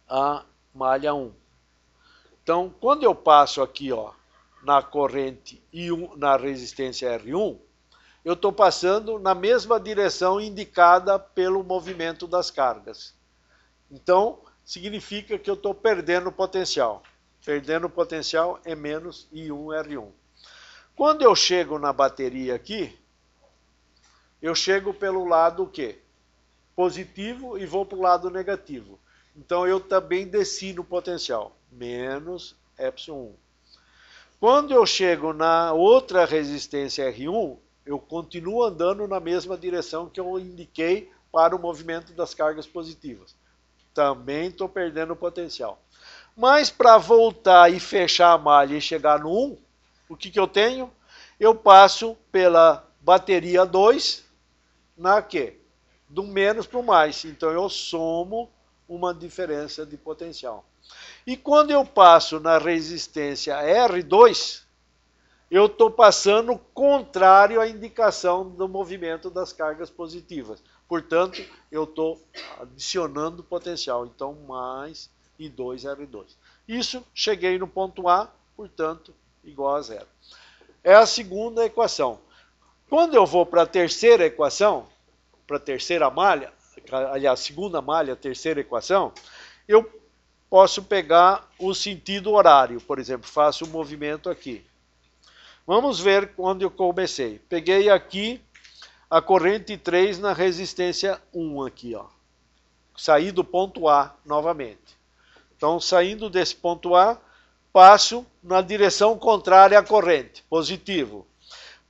a malha 1. Então, quando eu passo aqui, ó, na corrente I1, na resistência R1, eu estou passando na mesma direção indicada pelo movimento das cargas. Então, significa que eu estou perdendo potencial. Perdendo potencial é menos I1R1. Quando eu chego na bateria aqui, eu chego pelo lado o quê? Positivo e vou para o lado negativo. Então, eu também desci no potencial, menos ε1. Quando eu chego na outra resistência R1, eu continuo andando na mesma direção que eu indiquei para o movimento das cargas positivas. Também estou perdendo potencial. Mas para voltar e fechar a malha e chegar no 1, o que eu tenho? Eu passo pela bateria 2 na quê? Do menos para o mais. Então eu somo uma diferença de potencial. E quando eu passo na resistência R2, eu estou passando contrário à indicação do movimento das cargas positivas. Portanto, eu estou adicionando potencial. Então, mais I2R2. Isso, cheguei no ponto A, portanto, igual a zero. É a segunda equação. Quando eu vou para a terceira equação, para a terceira malha, aliás, segunda malha, terceira equação, eu posso pegar o sentido horário, por exemplo, faço um movimento aqui. Vamos ver onde eu comecei. Peguei aqui a corrente 3 na resistência 1 aqui, ó. Saí do ponto A novamente. Então, saindo desse ponto A, passo na direção contrária à corrente, positivo.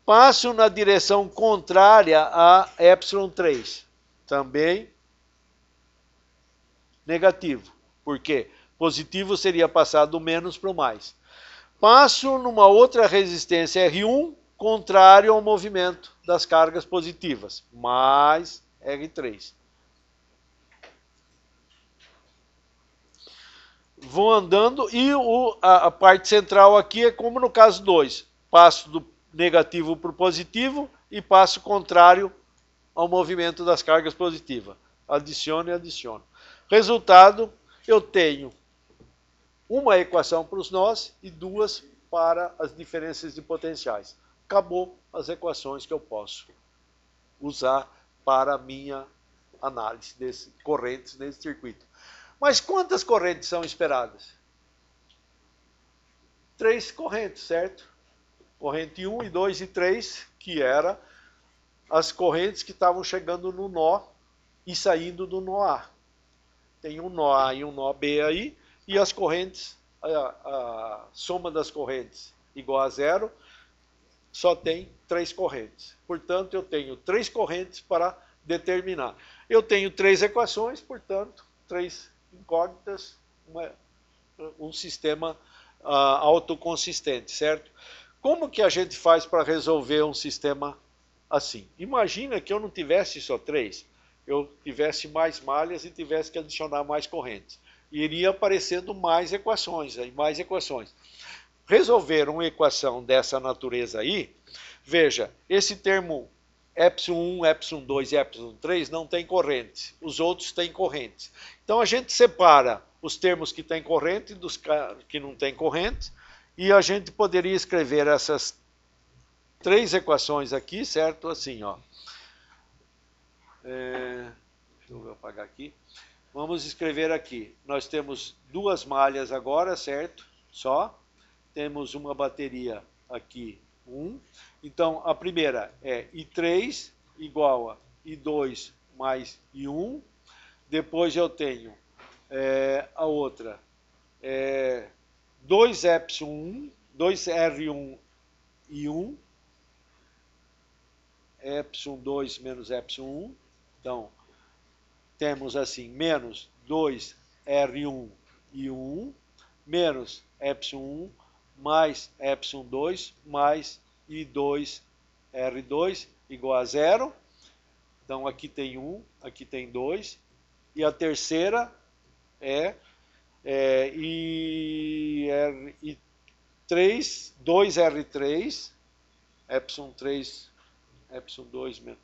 Passo na direção contrária a ε3, também negativo. Por quê? Positivo seria passar do menos para o mais. Passo numa outra resistência R1, contrário ao movimento das cargas positivas, mais R3. Vou andando e a parte central aqui é como no caso 2. Passo do negativo para o positivo e passo contrário ao movimento das cargas positivas. Adiciono e adiciono. Resultado, eu tenho uma equação para os nós e duas para as diferenças de potenciais. Acabou as equações que eu posso usar para a minha análise de correntes nesse circuito. Mas quantas correntes são esperadas? 3 correntes, certo? Corrente 1, 2 e 3, que eram as correntes que estavam chegando no nó e saindo do nó A. Tem um nó A e um nó B aí, e as correntes, a soma das correntes igual a zero, só tem 3 correntes. Portanto, eu tenho 3 correntes para determinar. Eu tenho 3 equações, portanto, 3 incógnitas, um sistema autoconsistente, certo? Como que a gente faz para resolver um sistema assim? Imagina que eu não tivesse só 3, eu tivesse mais malhas e tivesse que adicionar mais correntes. Iria aparecendo mais equações, mais equações. Resolver uma equação dessa natureza aí, veja, esse termo ε1, ε2 e ε3 não tem correntes, os outros têm correntes. Então a gente separa os termos que têm corrente dos que não têm corrente, e a gente poderia escrever essas 3 equações aqui, certo? Assim, ó. Deixa eu apagar aqui. Vamos escrever aqui. Nós temos 2 malhas agora, certo? Só. Temos uma bateria aqui, 1. Então, a primeira é I3 igual a I2 mais I1. Depois eu tenho a outra, 2ε1, 2R1 I1, ε2 menos ε1. Então, temos assim, menos 2R1 I1, menos ε1, mais ε2, mais I2 R2 igual a zero. Então, aqui tem 1, aqui tem 2. E a terceira é I3, 2R3, ε3, ε2,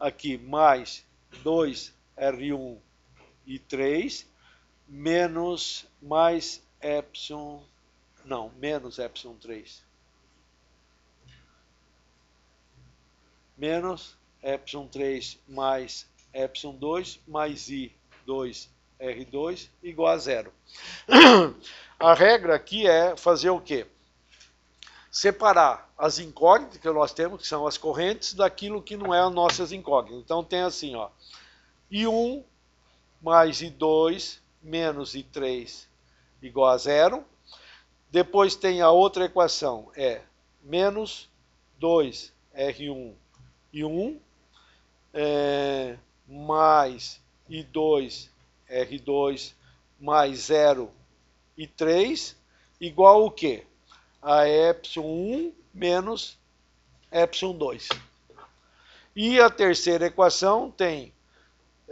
aqui mais 2R1 e 3, menos mais menos ε3. Menos ε3 mais ε2 mais I2R2 igual a zero. A regra aqui é fazer o quê? Separar as incógnitas que nós temos, que são as correntes, daquilo que não é as nossas incógnitas. Então tem assim, ó, I1 mais I2 menos I3 igual a zero. Depois tem a outra equação, menos 2R1 I1 mais I2 R2 mais 0 e 3 igual o quê? A ε1 menos ε2. E a terceira equação tem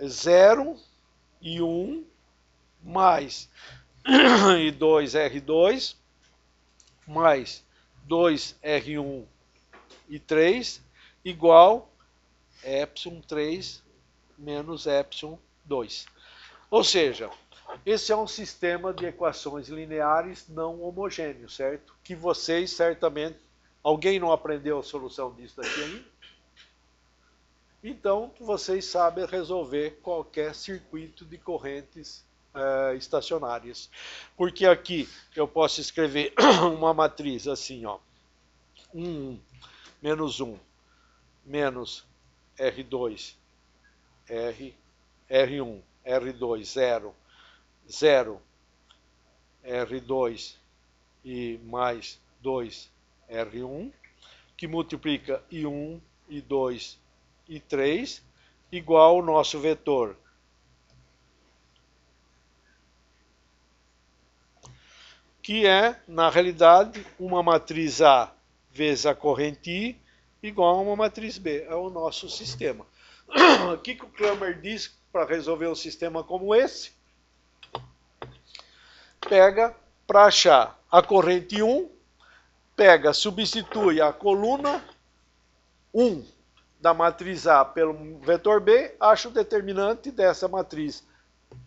0 e 1 mais I2 R2 mais 2R1 e 3 igual ε3 menos ε2. Ou seja, esse é um sistema de equações lineares não homogêneos, certo? Que vocês certamente... Alguém não aprendeu a solução disso daqui ainda? Então, vocês sabem resolver qualquer circuito de correntes estacionárias. Porque aqui eu posso escrever uma matriz assim, ó, 1, menos 1, menos R2, R1, R2, 0, 0, R2 e mais 2, R1, que multiplica I1, I2 e 3, igual ao nosso vetor, que é, na realidade, uma matriz A vezes a corrente I, igual a uma matriz B. É o nosso sistema. O que o Cramer diz para resolver um sistema como esse? Pega para achar a corrente 1, pega, substitui a coluna 1 da matriz A pelo vetor B, acha o determinante dessa matriz,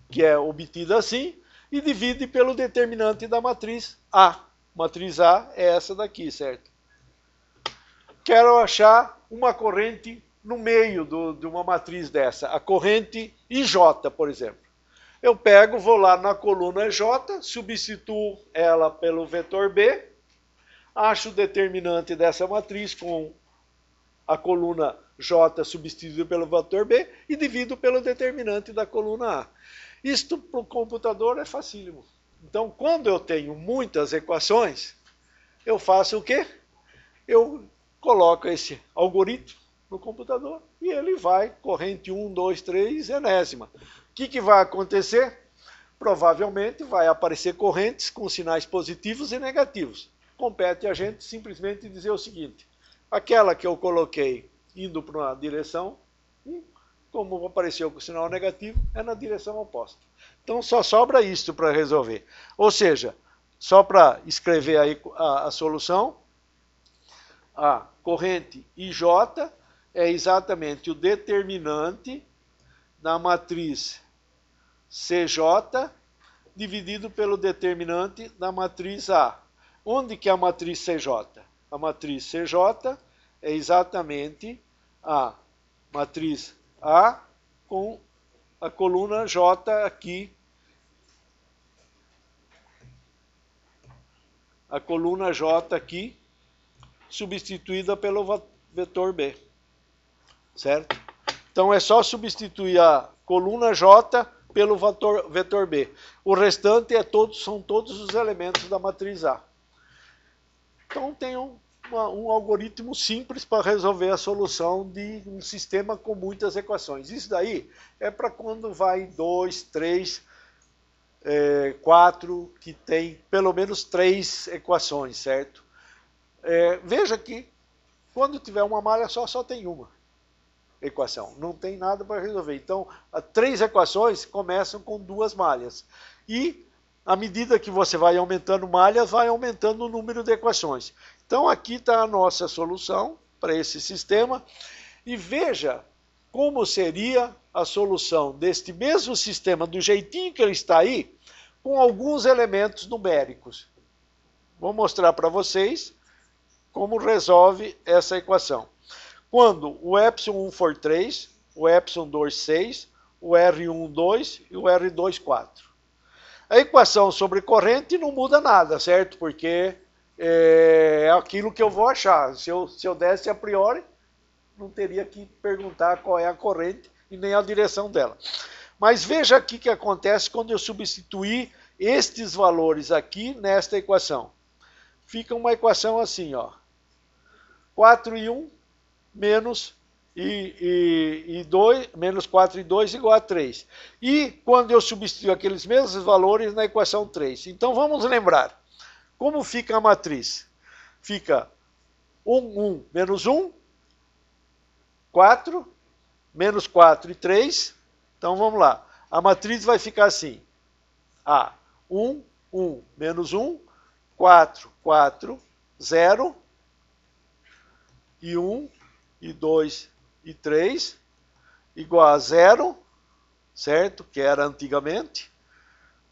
que é obtida assim, e divide pelo determinante da matriz A. Matriz A é essa daqui, certo? Quero achar uma corrente no meio de uma matriz dessa, a corrente IJ, por exemplo. Eu pego, vou lá na coluna J, substituo ela pelo vetor B, acho o determinante dessa matriz com a coluna J substituída pelo vetor B e divido pelo determinante da coluna A. Isto para o computador é facílimo. Então, quando eu tenho muitas equações, eu faço o quê? Eu coloco esse algoritmo no computador e ele vai, corrente 1, 2, 3, enésima. O que vai acontecer? Provavelmente vai aparecer correntes com sinais positivos e negativos. Compete a gente simplesmente dizer o seguinte: aquela que eu coloquei indo para uma direção 1, como apareceu com sinal negativo, é na direção oposta. Então só sobra isto para resolver. Ou seja, só para escrever aí a solução, a corrente IJ é exatamente o determinante da matriz CJ dividido pelo determinante da matriz A. Onde que é a matriz CJ? A matriz CJ é exatamente a matriz A com a coluna J aqui. A coluna J aqui, substituída pelo vetor B. Certo? Então é só substituir a coluna J pelo vetor B. O restante são todos os elementos da matriz A. Então tem um algoritmo simples para resolver a solução de um sistema com muitas equações. Isso daí é para quando vai 2, 3, 4, que tem pelo menos 3 equações, certo? Veja que quando tiver uma malha só tem uma equação, não tem nada para resolver. Então, 3 equações começam com 2 malhas. E, à medida que você vai aumentando malhas, vai aumentando o número de equações. Então, aqui está a nossa solução para esse sistema. E veja como seria a solução deste mesmo sistema, do jeitinho que ele está aí, com alguns elementos numéricos. Vou mostrar para vocês como resolve essa equação. Quando o epsilon 1 for 3, o epsilon 2, 6, o R1, 2 e o R2, 4. A equação sobre corrente não muda nada, certo? Porque é aquilo que eu vou achar. Se eu desse a priori, não teria que perguntar qual é a corrente e nem a direção dela. Mas veja aqui o que acontece quando eu substituir estes valores aqui nesta equação. Fica uma equação assim, ó. 4 e 1 menos menos 4 e 2 igual a 3. E quando eu substituo aqueles mesmos valores na equação 3. Então vamos lembrar. Como fica a matriz? Fica 1 menos 1, 4, menos 4 e 3. Então vamos lá. A matriz vai ficar assim. 1, menos 1, 4, 4, 0, e 1, e 2, e 3, igual a 0, certo? Que era antigamente.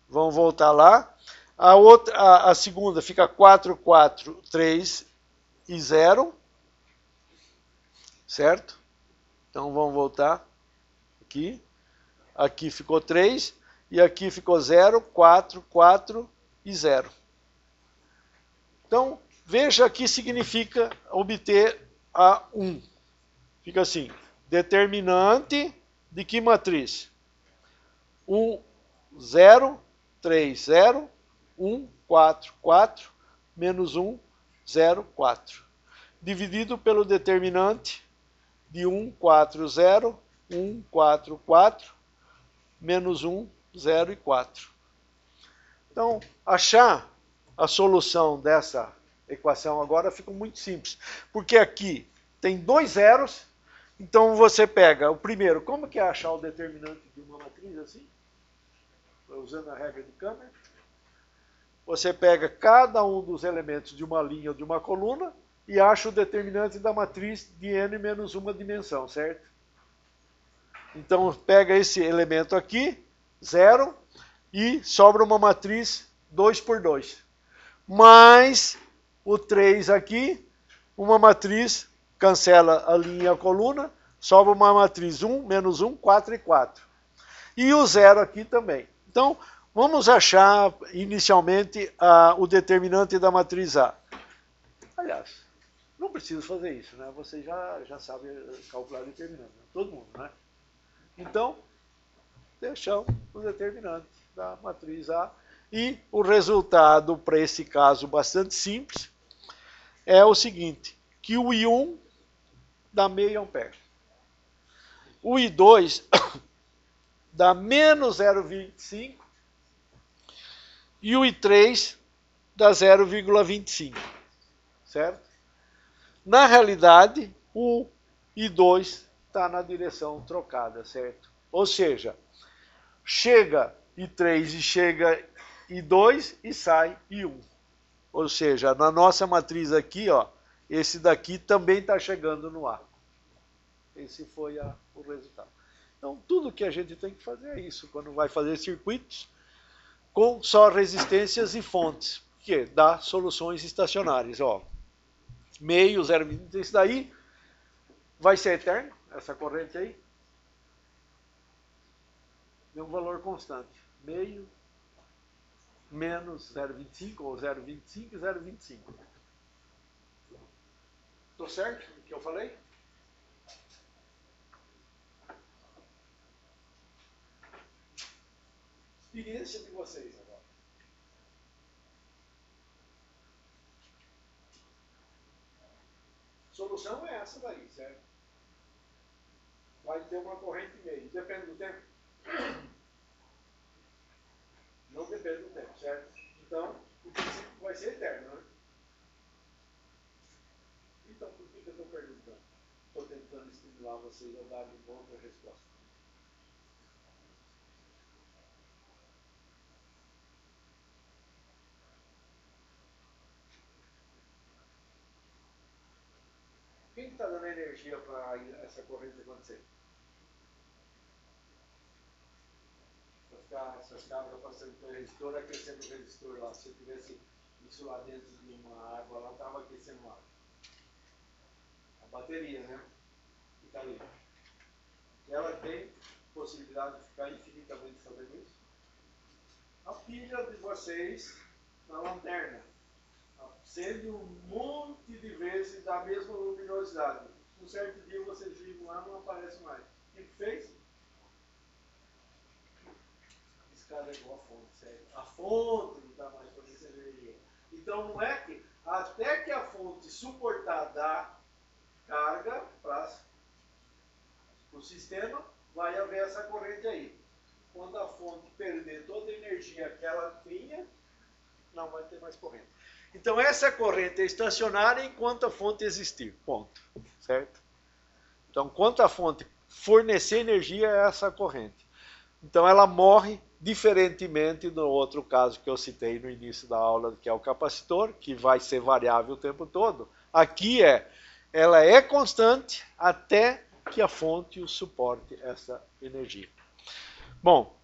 Vamos voltar lá. A segunda fica 4, 4, 3 e 0, certo? Então vamos voltar aqui. Aqui ficou 3 e aqui ficou 0, 4, 4 e 0. Então, veja que significa obter a 1. Fica assim, determinante de que matriz? 1, 0, 3, 0, 1, 4, 4, menos 1, 0, 4. Dividido pelo determinante de 1, 4, 0, 1, 4, 4, menos 1, 0 e 4. Então, achar a solução dessa equação agora fica muito simples. Porque aqui tem 2 zeros, então você pega o primeiro. Como que é achar o determinante de uma matriz assim? Usando a regra de Câmara. Você pega cada um dos elementos de uma linha ou de uma coluna e acha o determinante da matriz de n menos uma dimensão, certo? Então, pega esse elemento aqui, 0, e sobra uma matriz 2 por 2. Mais o 3 aqui, uma matriz, cancela a linha e a coluna, sobra uma matriz 1, menos 1, 4 e 4. E o 0 aqui também. Então, vamos achar inicialmente o determinante da matriz A. Aliás, não preciso fazer isso, né? Você já sabe calcular determinante, né? Todo mundo, né? Então, deixamos o determinante da matriz A. E o resultado, para esse caso bastante simples, é o seguinte, que o I1 dá meio ampere. O I2 dá menos 0,25 e o I3 dá 0,25, certo? Na realidade, o I2 está na direção trocada, certo? Ou seja, chega I3 e chega I2 e sai I1. Ou seja, na nossa matriz aqui, ó, esse daqui também está chegando no A. Esse foi o resultado. Então, tudo que a gente tem que fazer é isso, quando vai fazer circuitos com só resistências e fontes, que dá soluções estacionárias. Ó, meio, 0,20, isso daí vai ser eterno, essa corrente aí. É um valor constante. Meio, menos 0,25, ou 0,25 e 0,25. Estou certo o que eu falei? Experiência de vocês agora. Solução é essa daí, certo? Vai ter uma corrente e meio. Depende do tempo? Não depende do tempo, certo? Então, o princípio vai ser eterno, né? Então, por que eu estou perguntando? Estou tentando estimular vocês a darem uma outra resposta. Quem está dando energia para essa corrente acontecer? Para ficar essas cabras passando pelo resistor, aquecendo o resistor lá. Se eu tivesse isso lá dentro de uma água, ela estava aquecendo lá. A bateria, né? Fica ali. Ela tem possibilidade de ficar infinitamente fazendo isso? A pilha de vocês na lanterna acende um monte de vezes da mesma luminosidade. Um certo dia vocês ligam lá, não aparece mais. O que fez? Esse cara é igual a fonte, sério. A fonte não está mais fornecendo energia. Então não é que, até que a fonte suportar dar carga para o sistema, vai haver essa corrente aí. Quando a fonte perder toda a energia que ela tinha, não vai ter mais corrente. Então essa corrente é estacionária enquanto a fonte existir, ponto, certo? Então, enquanto a fonte fornecer energia, é essa corrente. Então ela morre diferentemente do outro caso que eu citei no início da aula, que é o capacitor, que vai ser variável o tempo todo. Aqui ela é constante até que a fonte suporte essa energia. Bom,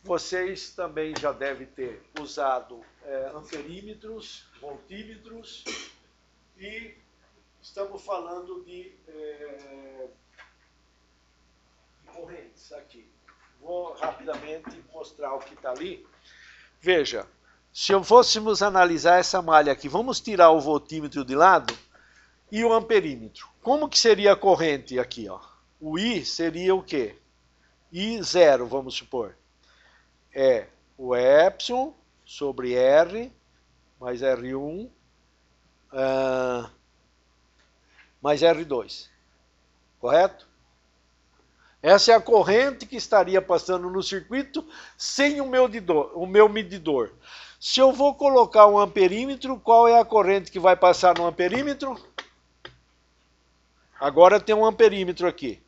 vocês também já devem ter usado amperímetros, voltímetros e estamos falando de correntes aqui. Vou rapidamente mostrar o que está ali. Veja, se eu fôssemos analisar essa malha aqui, vamos tirar o voltímetro de lado e o amperímetro. Como que seria a corrente aqui, ó? O I seria o quê? I0, vamos supor. É o epsilon sobre R mais R1 mais R2. Correto? Essa é a corrente que estaria passando no circuito sem o meu medidor. Se eu vou colocar um amperímetro, qual é a corrente que vai passar no amperímetro? Agora tem um amperímetro aqui.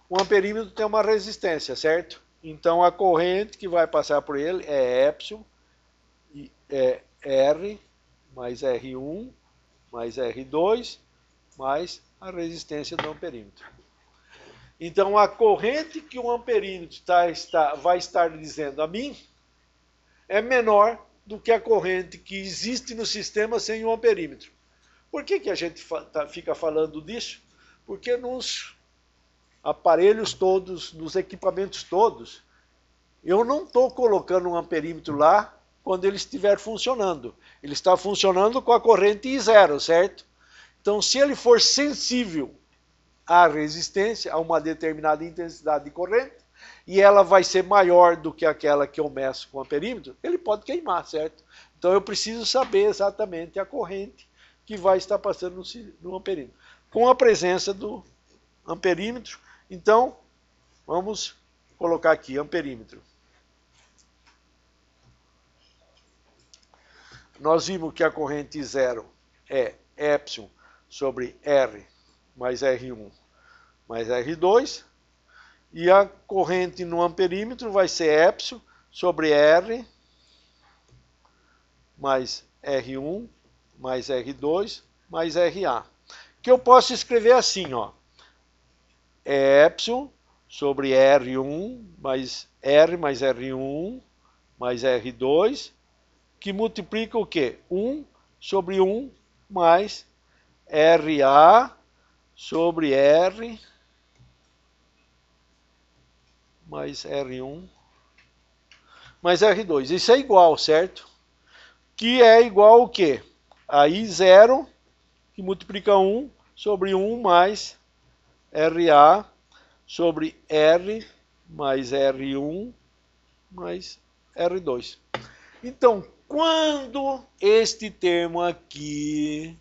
O amperímetro tem uma resistência, certo? Então a corrente que vai passar por ele é epsilon, é R mais R1 mais R2 mais a resistência do amperímetro. Então a corrente que o amperímetro vai estar dizendo a mim é menor do que a corrente que existe no sistema sem o amperímetro. Por que a gente fica falando disso? Porque nos aparelhos todos, nos equipamentos todos, eu não estou colocando um amperímetro lá quando ele estiver funcionando. Ele está funcionando com a corrente I0, certo? Então, se ele for sensível à resistência, a uma determinada intensidade de corrente, e ela vai ser maior do que aquela que eu meço com o amperímetro, ele pode queimar, certo? Então, eu preciso saber exatamente a corrente que vai estar passando no amperímetro. Com a presença do amperímetro, então, vamos colocar aqui, amperímetro. Nós vimos que a corrente I0 é epsilon sobre R mais R1 mais R2, e a corrente no amperímetro vai ser epsilon sobre R mais R1 mais R2 mais RA. Que eu posso escrever assim, ó. É epsilon sobre R1 mais R mais R1 mais R2, que multiplica o quê? 1 sobre 1 mais RA sobre R mais R1 mais R2. Isso é igual, certo? Que é igual o quê? A I0, que multiplica 1 sobre 1 mais RA sobre R mais R1 mais R2. Então, quando este termo aqui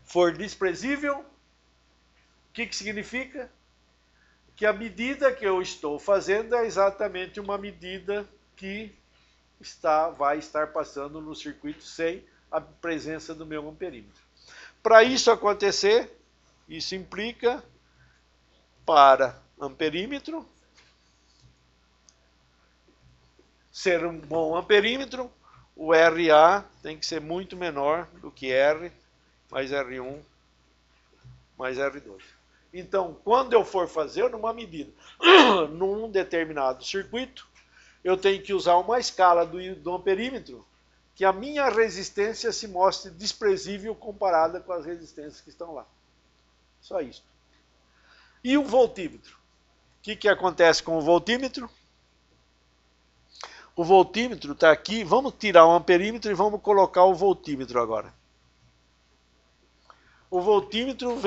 for desprezível, o que significa? Que a medida que eu estou fazendo é exatamente uma medida que vai estar passando no circuito sem a presença do meu amperímetro. Para isso acontecer, isso implica para amperímetro ser um bom amperímetro, o RA tem que ser muito menor do que R mais R1 mais R2. Então, quando eu for fazer uma medida num determinado circuito, eu tenho que usar uma escala do amperímetro que a minha resistência se mostre desprezível comparada com as resistências que estão lá. Só isso. E o voltímetro? O que acontece com o voltímetro? O voltímetro está aqui. Vamos tirar o amperímetro e vamos colocar o voltímetro agora. O voltímetro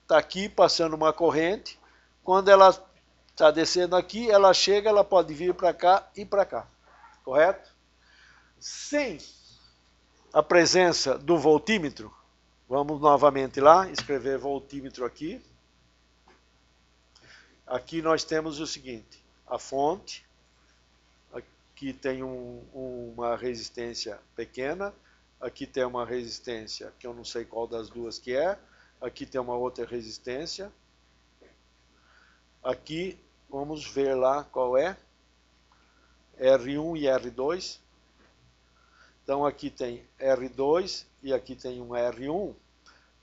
está aqui passando uma corrente. Quando ela está descendo aqui, ela chega, ela pode vir para cá e para cá. Correto? Sem a presença do voltímetro, vamos novamente lá, escrever voltímetro aqui. Aqui nós temos o seguinte, a fonte, aqui tem uma resistência pequena, aqui tem uma resistência que eu não sei qual das duas que é, aqui tem uma outra resistência, aqui vamos ver lá qual é, R1 e R2, então aqui tem R2 e aqui tem um R1.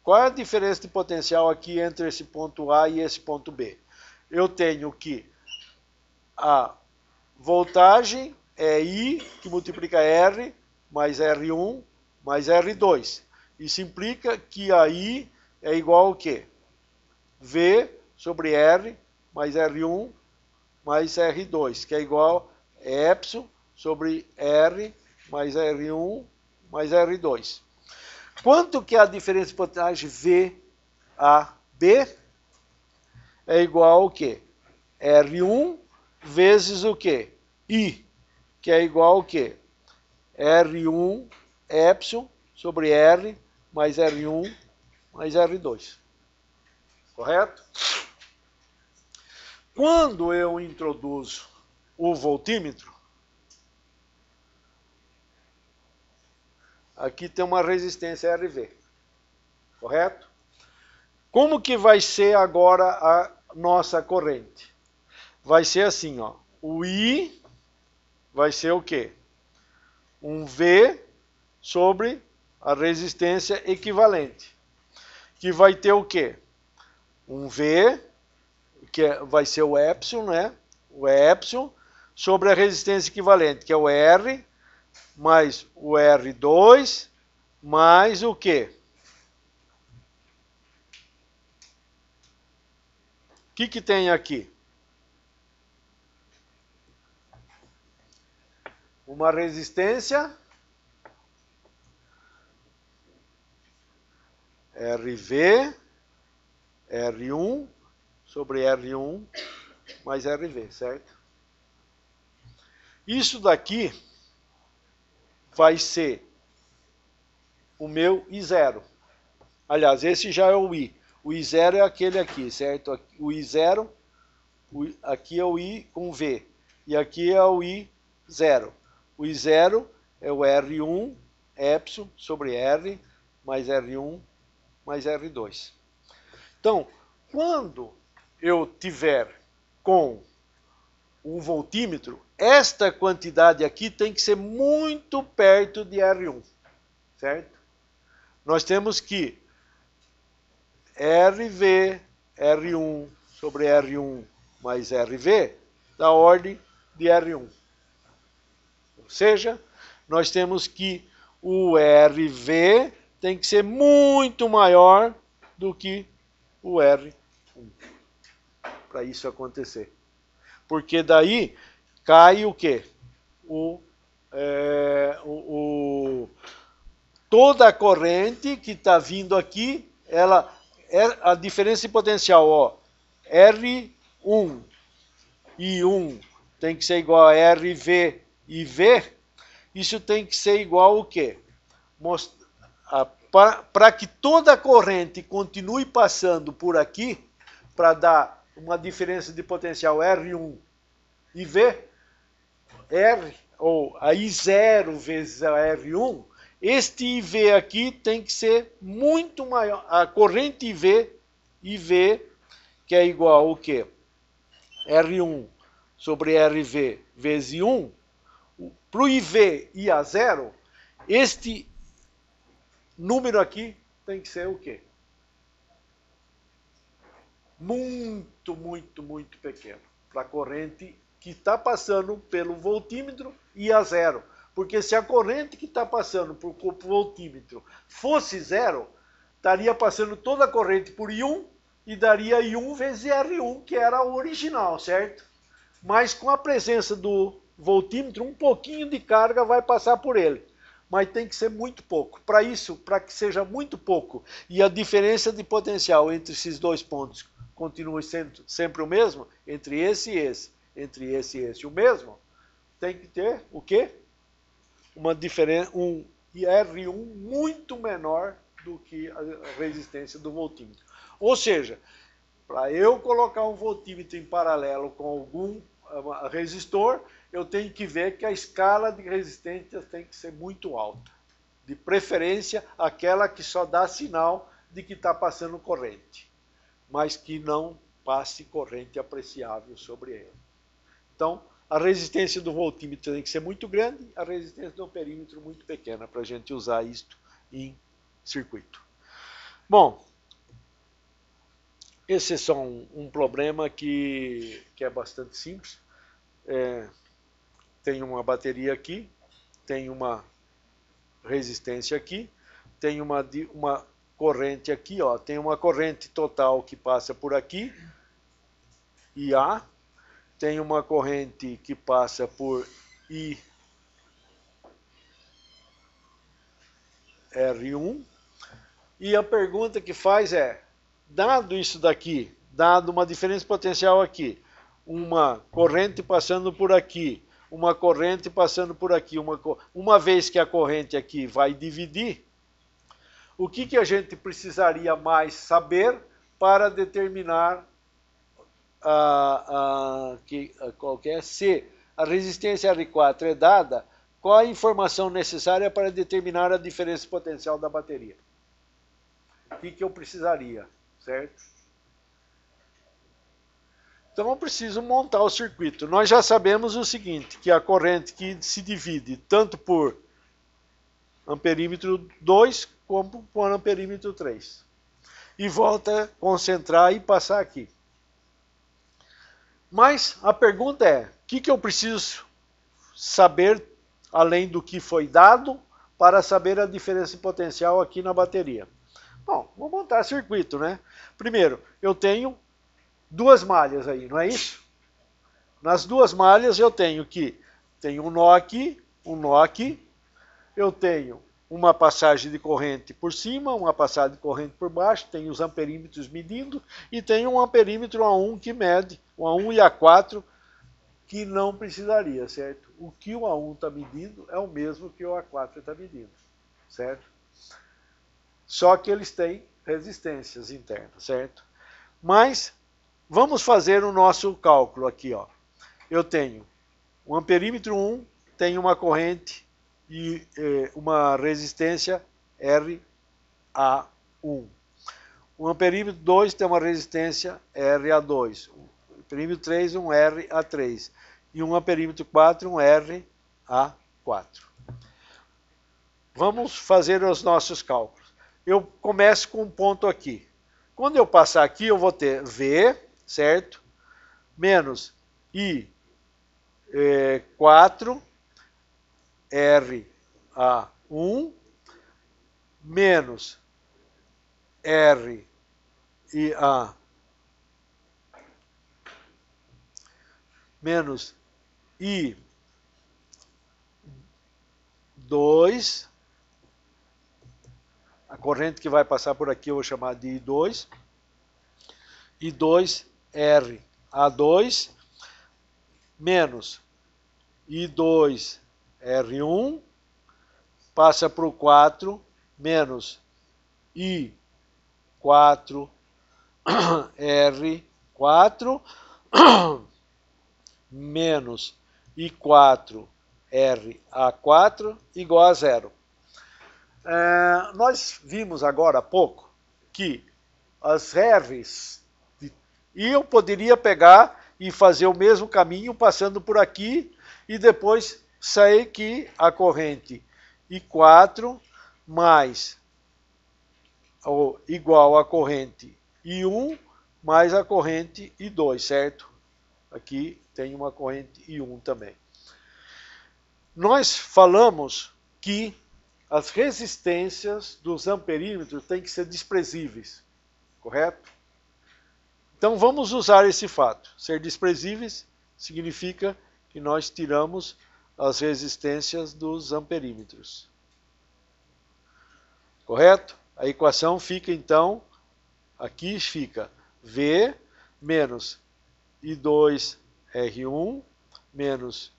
Qual é a diferença de potencial aqui entre esse ponto A e esse ponto B? Eu tenho que a voltagem é I, que multiplica R, mais R1, mais R2. Isso implica que a I é igual ao quê? V sobre R mais R1 mais R2, que é igual a epsilon sobre R mais R1 mais R2. Quanto que é a diferença de potência VAB? É igual ao quê? R1 vezes o quê? I, que é igual ao quê? R1 epsilon sobre R mais R1 mais R2. Correto? Quando eu introduzo o voltímetro, aqui tem uma resistência RV. Correto? Como que vai ser agora a nossa corrente? Vai ser assim, ó. O I vai ser o quê? Um V sobre a resistência equivalente. Que vai ter o quê? Um V, que vai ser o epsilon, né? O epsilon sobre a resistência equivalente, que é o R, mais o R2, mais o quê? O que tem aqui? Uma resistência RV, R1 sobre R1 mais RV, certo? Isso daqui vai ser o meu I0. Aliás, esse já é o I. O I0 é aquele aqui, certo? O I0, aqui é o I com V. E aqui é o I0. O I0 é o R1 epsilon sobre R mais R1 mais R2. Então, quando eu tiver com um voltímetro, esta quantidade aqui tem que ser muito perto de R1, certo? Nós temos que RV, R1 sobre R1 mais RV, da ordem de R1. Ou seja, nós temos que o RV tem que ser muito maior do que o R1 para isso acontecer. Porque daí cai o quê? Toda a corrente que está vindo aqui, ela é a diferença de potencial, ó, R1 e 1 tem que ser igual a RV e V, isso tem que ser igual ao quê? Para que toda a corrente continue passando por aqui, para dar uma diferença de potencial R1 e V, R, ou a I0 vezes a R1, este IV aqui tem que ser muito maior. A corrente IV, que é igual ao quê? R1 sobre RV vezes 1, para o IV ir a zero, este número aqui tem que ser o quê? Muito, muito, muito pequeno. Para a corrente que está passando pelo voltímetro ir a zero. Porque se a corrente que está passando por voltímetro fosse zero, estaria passando toda a corrente por I1 e daria I1 vezes R1, que era o original, certo? Mas com a presença do voltímetro, um pouquinho de carga vai passar por ele. Mas tem que ser muito pouco. Para isso, para que seja muito pouco e a diferença de potencial entre esses dois pontos continue sendo sempre o mesmo, entre esse e esse, entre esse e esse o mesmo, tem que ter o quê? Uma diferença, um R1 muito menor do que a resistência do voltímetro. Ou seja, para eu colocar um voltímetro em paralelo com algum resistor, eu tenho que ver que a escala de resistência tem que ser muito alta. De preferência, aquela que só dá sinal de que está passando corrente, mas que não passe corrente apreciável sobre ele. Então, a resistência do voltímetro tem que ser muito grande, a resistência do perímetro muito pequena, para a gente usar isto em circuito. Bom, esse é só um problema que é bastante simples. Tem uma bateria aqui, tem uma resistência aqui, tem uma corrente aqui, ó, tem uma corrente total que passa por aqui, IA, tem uma corrente que passa por IR1, e a pergunta que faz é, dado isso daqui, dado uma diferença potencial aqui, uma corrente passando por aqui, uma corrente passando por aqui, uma vez que a corrente aqui vai dividir, o que a gente precisaria mais saber para determinar se a resistência R4 é dada, qual a informação necessária para determinar a diferença potencial da bateria? O que eu precisaria, certo? Então eu preciso montar o circuito. Nós já sabemos o seguinte, que a corrente que se divide tanto por amperímetro 2 como por amperímetro 3. E volta a concentrar e passar aqui. Mas a pergunta é, o que eu preciso saber, além do que foi dado, para saber a diferença potencial aqui na bateria? Bom, vou montar circuito, né? Primeiro, eu tenho duas malhas aí, não é isso? Nas duas malhas eu tenho um nó aqui, eu tenho uma passagem de corrente por cima, uma passagem de corrente por baixo, tenho os amperímetros medindo e tenho um amperímetro A1 que mede, o A1 e A4 que não precisaria, certo? O que o A1 está medindo é o mesmo que o A4 está medindo, certo? Só que eles têm resistências internas, certo? Mas vamos fazer o nosso cálculo aqui, ó. Eu tenho o amperímetro 1 tem uma corrente e uma resistência RA1. O amperímetro 2 tem uma resistência RA2. O amperímetro 3 um RA3. E um amperímetro 4 um RA4. Vamos fazer os nossos cálculos. Eu começo com um ponto aqui. Quando eu passar aqui, eu vou ter V, certo? Menos I4 RA1 menos RA menos I2, a corrente que vai passar por aqui eu vou chamar de I2, I2RA2 menos I2R1 passa para o 4 menos I4R4 menos I4RA4 igual a zero. Nós vimos agora há pouco que as R's, e eu poderia pegar e fazer o mesmo caminho passando por aqui e depois sair que a corrente I4 mais ou igual a corrente I1 mais a corrente I2, certo? Aqui tem uma corrente I1 também. Nós falamos que as resistências dos amperímetros têm que ser desprezíveis, correto? Então vamos usar esse fato. Ser desprezíveis significa que nós tiramos as resistências dos amperímetros. Correto? A equação fica então, aqui fica V menos I2R1 menos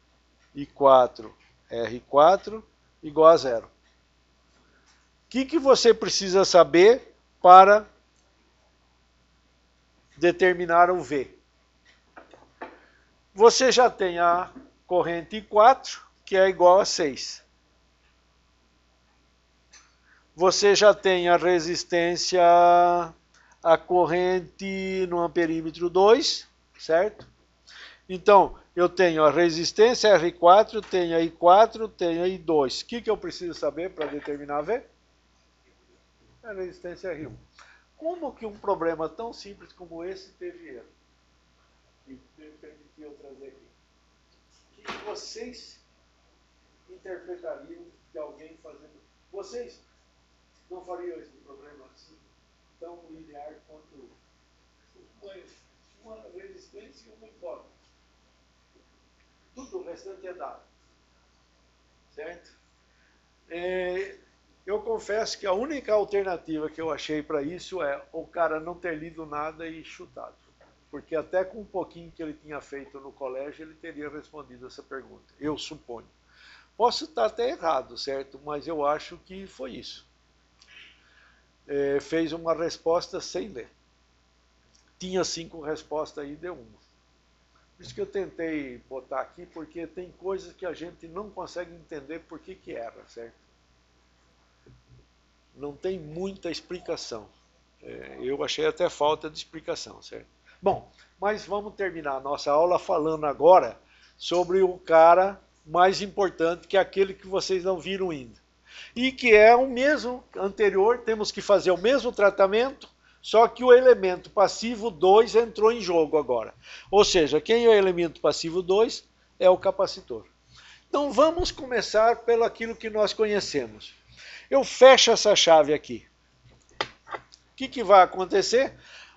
I4R4 igual a zero. O que você precisa saber para determinar o V? Você já tem a corrente I4, que é igual a 6. Você já tem a resistência, a corrente no amperímetro 2, certo? Então, eu tenho a resistência R4, tenho a I4, tenho a I2. O que eu preciso saber para determinar V? A resistência R1. Como que um problema tão simples como esse teve erro? E me permitiu trazer aqui. O que vocês interpretariam de alguém fazendo... Vocês não faria esse problema assim, tão linear quanto uma resistência e uma incógnita. Tudo o restante é dado. Certo? Eu confesso que a única alternativa que eu achei para isso é o cara não ter lido nada e chutado. Porque até com um pouquinho que ele tinha feito no colégio, ele teria respondido essa pergunta. Eu suponho. Posso estar até errado, certo? Mas eu acho que foi isso. Fez uma resposta sem ler. Tinha 5 respostas aí, deu uma. Por isso que eu tentei botar aqui, porque tem coisas que a gente não consegue entender por que era, certo? Não tem muita explicação. Eu achei até falta de explicação, certo? Bom, mas vamos terminar a nossa aula falando agora sobre o cara mais importante, que é aquele que vocês não viram ainda. E que é o mesmo anterior, temos que fazer o mesmo tratamento, só que o elemento passivo 2 entrou em jogo agora. Ou seja, quem é o elemento passivo 2 é o capacitor. Então vamos começar pelo aquilo que nós conhecemos. Eu fecho essa chave aqui. O que vai acontecer?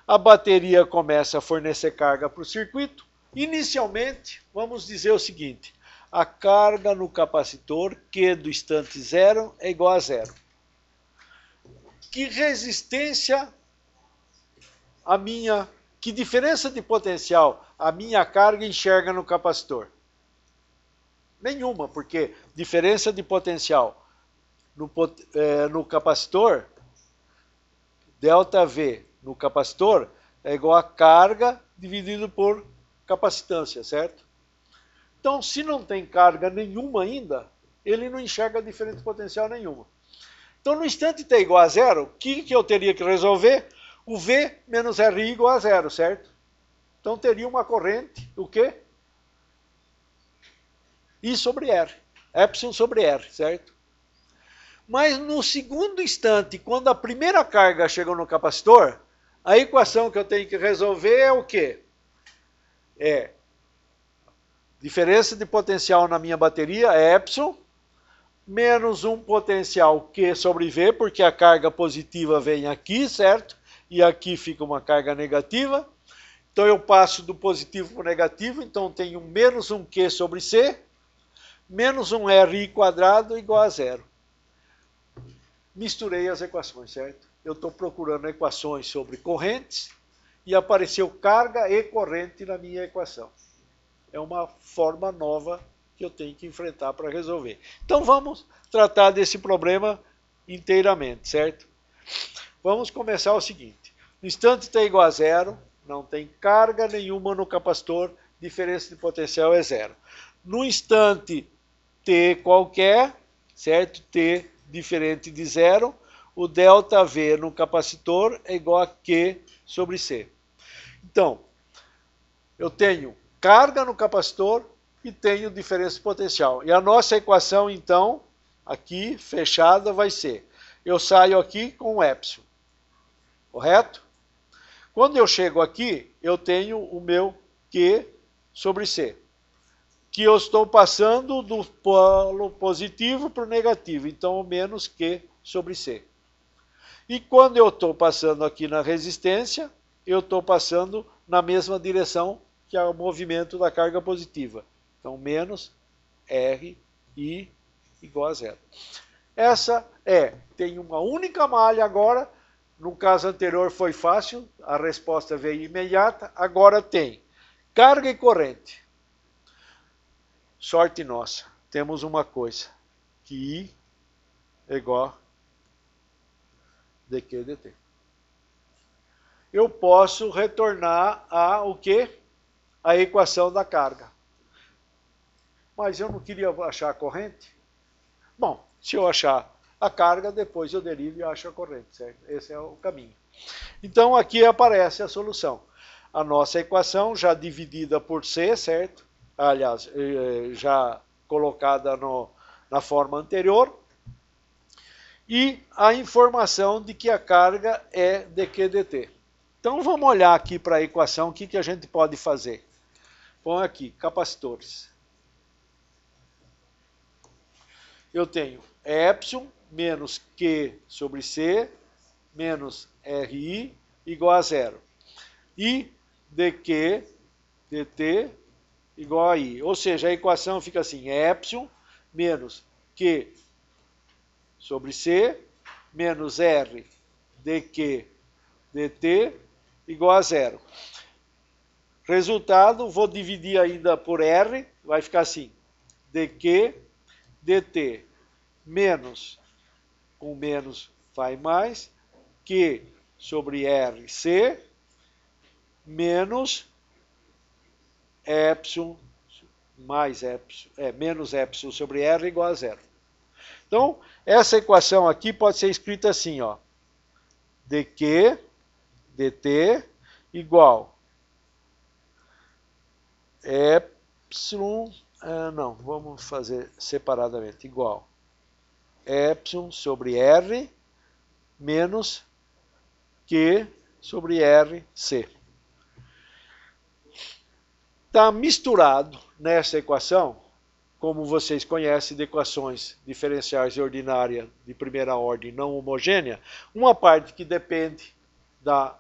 A bateria começa a fornecer carga para o circuito. Inicialmente, vamos dizer o seguinte: a carga no capacitor Q do instante 0 é igual a 0. Que resistência que diferença de potencial a minha carga enxerga no capacitor? Nenhuma, porque diferença de potencial no capacitor, ΔV no capacitor, é igual a carga dividido por capacitância, certo? Então, se não tem carga nenhuma ainda, ele não enxerga diferença de potencial nenhuma. Então, no instante t igual a 0, o que eu teria que resolver? O V menos RI igual a 0, certo? Então, teria uma corrente, o quê? I sobre R. Epsilon sobre R, certo? Mas no segundo instante, quando a primeira carga chegou no capacitor, a equação que eu tenho que resolver é o quê? É diferença de potencial na minha bateria, é epsilon, menos um potencial Q sobre V, porque a carga positiva vem aqui, certo? E aqui fica uma carga negativa. Então eu passo do positivo para o negativo, então tenho menos um Q sobre C, menos um RI quadrado igual a 0. Misturei as equações, certo? Eu estou procurando equações sobre correntes e apareceu carga e corrente na minha equação. É uma forma nova que eu tenho que enfrentar para resolver. Então vamos tratar desse problema inteiramente, certo? Vamos começar o seguinte. No instante t igual a 0, não tem carga nenhuma no capacitor, diferença de potencial é 0. No instante t qualquer, certo? T diferente de 0, o ΔV no capacitor é igual a Q sobre C. Então, eu tenho carga no capacitor e tenho diferença de potencial. E a nossa equação, então, aqui, fechada, vai ser: eu saio aqui com o epsilon, correto? Quando eu chego aqui, eu tenho o meu Q sobre C, que eu estou passando do polo positivo para o negativo, então o menos Q sobre C. E quando eu estou passando aqui na resistência, eu estou passando na mesma direção que é o movimento da carga positiva. Então, menos RI igual a 0. Essa tem uma única malha agora. No caso anterior foi fácil, a resposta veio imediata. Agora tem carga e corrente. Sorte nossa, temos uma coisa, que I é igual a dQ dt. Eu posso retornar a o quê? A equação da carga. Mas eu não queria achar a corrente? Bom, se eu achar a carga, depois eu derivo e acho a corrente, certo? Esse é o caminho. Então aqui aparece a solução. A nossa equação já dividida por C, certo? Aliás, já colocada na forma anterior. E a informação de que a carga é dQ dt. Então vamos olhar aqui para a equação, o que a gente pode fazer. Põe aqui, capacitores. Eu tenho epsilon menos Q sobre C menos RI igual a zero. E dQ dt igual a I. Ou seja, a equação fica assim, epsilon menos Q sobre C menos R dQ dt igual a zero. Resultado, vou dividir ainda por R, vai ficar assim, dQ dt menos, com menos vai mais, Q sobre RC menos epsilon mais epsilon, menos epsilon sobre R igual a zero. Então, essa equação aqui pode ser escrita assim, ó, dQ dt igual epsilon, não, vamos fazer separadamente, igual epsilon sobre R menos Q sobre RC. Está misturado nessa equação, como vocês conhecem de equações diferenciais e ordinária de primeira ordem não homogênea, uma parte que depende da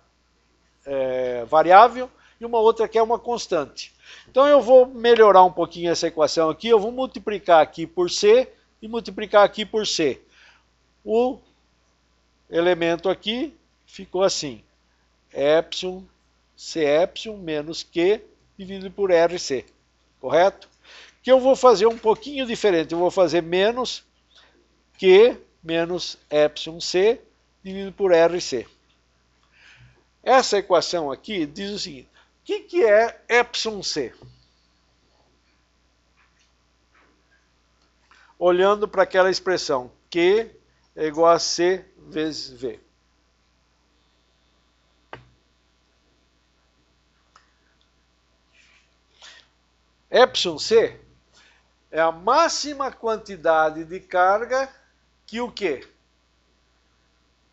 variável e uma outra que é uma constante. Então eu vou melhorar um pouquinho essa equação aqui, eu vou multiplicar aqui por C e multiplicar aqui por C. O elemento aqui ficou assim, epsilon C epsilon menos Q dividido por RC, correto? Que eu vou fazer um pouquinho diferente, eu vou fazer menos Q menos epsilon C dividido por RC. Essa equação aqui diz o seguinte, o que é epsilon C? Olhando para aquela expressão, Q é igual a C vezes V. Epsilon C é a máxima quantidade de carga que o quê?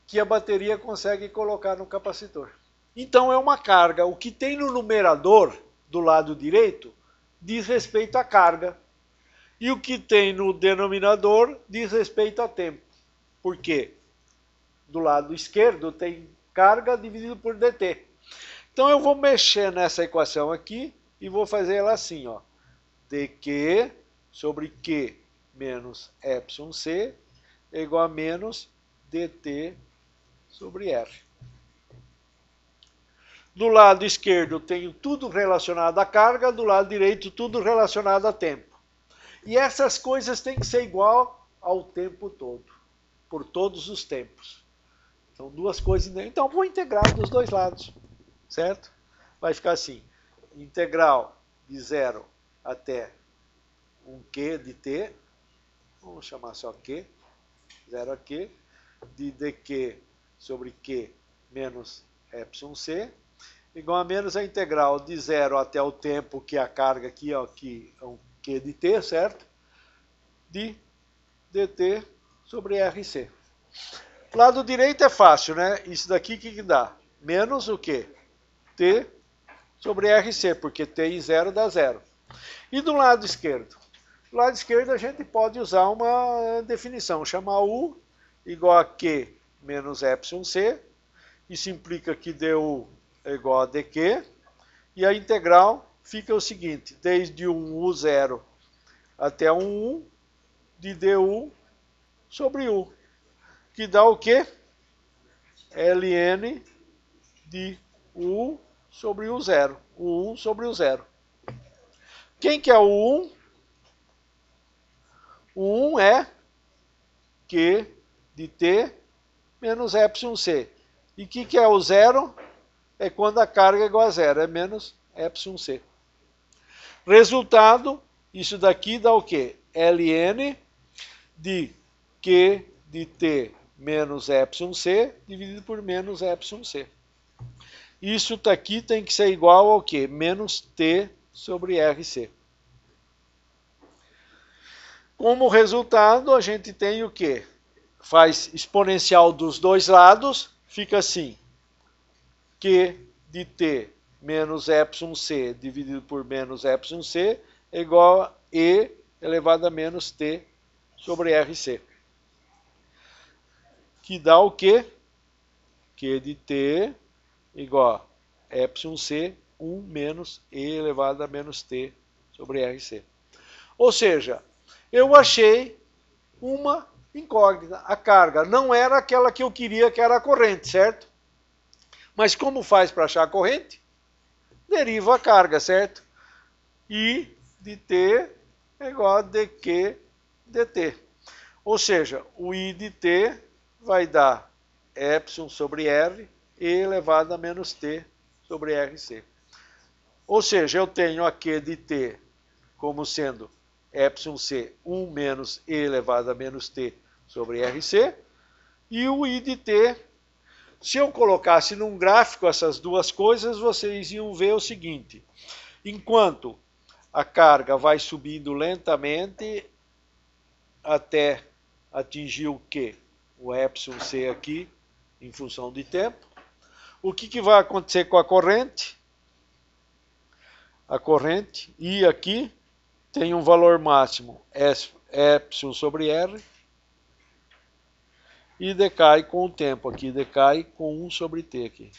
Que a bateria consegue colocar no capacitor. Então é uma carga. O que tem no numerador do lado direito diz respeito à carga. E o que tem no denominador diz respeito a tempo. Por quê? Do lado esquerdo tem carga dividido por dt. Então eu vou mexer nessa equação aqui e vou fazer ela assim, ó. dQ sobre Q menos epsilon C é igual a menos dt sobre R. Do lado esquerdo eu tenho tudo relacionado à carga, do lado direito tudo relacionado a tempo. E essas coisas têm que ser igual ao tempo todo, por todos os tempos. São duas coisas. Então vou integrar dos dois lados, certo? Vai ficar assim, integral de 0 até um Q de T, vamos chamar só Q, 0 a Q, de dQ sobre Q menos epsilon C, igual a menos a integral de 0 até o tempo, que é a carga aqui, ó, que é um Q de T, certo? De dt sobre RC. Lado direito é fácil, né? Isso daqui o que dá? Menos o quê? T sobre RC, porque T em 0 dá 0. E do lado esquerdo? Do lado esquerdo a gente pode usar uma definição, chamar U igual a Q menos epsilon C, isso implica que du é igual a dq, e a integral fica o seguinte, desde um U0 até um 1 de du sobre U, que dá o quê? ln de U sobre U0, o 1 sobre o 0. Quem que é o 1? O 1 é Q de T menos epsilon C. E o que é o 0? É quando a carga é igual a 0, é menos epsilon C. Resultado, isso daqui dá o quê? ln de Q de T menos epsilon C dividido por menos epsilon C. Isso daqui tem que ser igual ao quê? Menos T sobre RC. Como resultado, a gente tem o quê? Faz exponencial dos dois lados, fica assim. Q de T menos epsilon C dividido por menos epsilon C é igual a E elevado a menos T sobre RC. que dá o quê? Q de t igual a εc 1 menos e elevado a menos t sobre rc. Ou seja, eu achei uma incógnita. A carga não era aquela que eu queria, que era a corrente, certo? Mas como faz para achar a corrente? Deriva a carga, certo? I de t é igual a dq dt. Ou seja, o I de t vai dar epsilon sobre R e elevado a menos t sobre RC. Ou seja, eu tenho a Q de t como sendo epsilon c 1 menos e elevado a menos t sobre RC, e o I de t, se eu colocasse num gráfico essas duas coisas, vocês iam ver o seguinte: enquanto a carga vai subindo lentamente até atingir o Q, o epsilon c aqui, em função de tempo, o que vai acontecer com a corrente? A corrente I aqui tem um valor máximo epsilon sobre R e decai com o tempo aqui, decai com 1 sobre t aqui.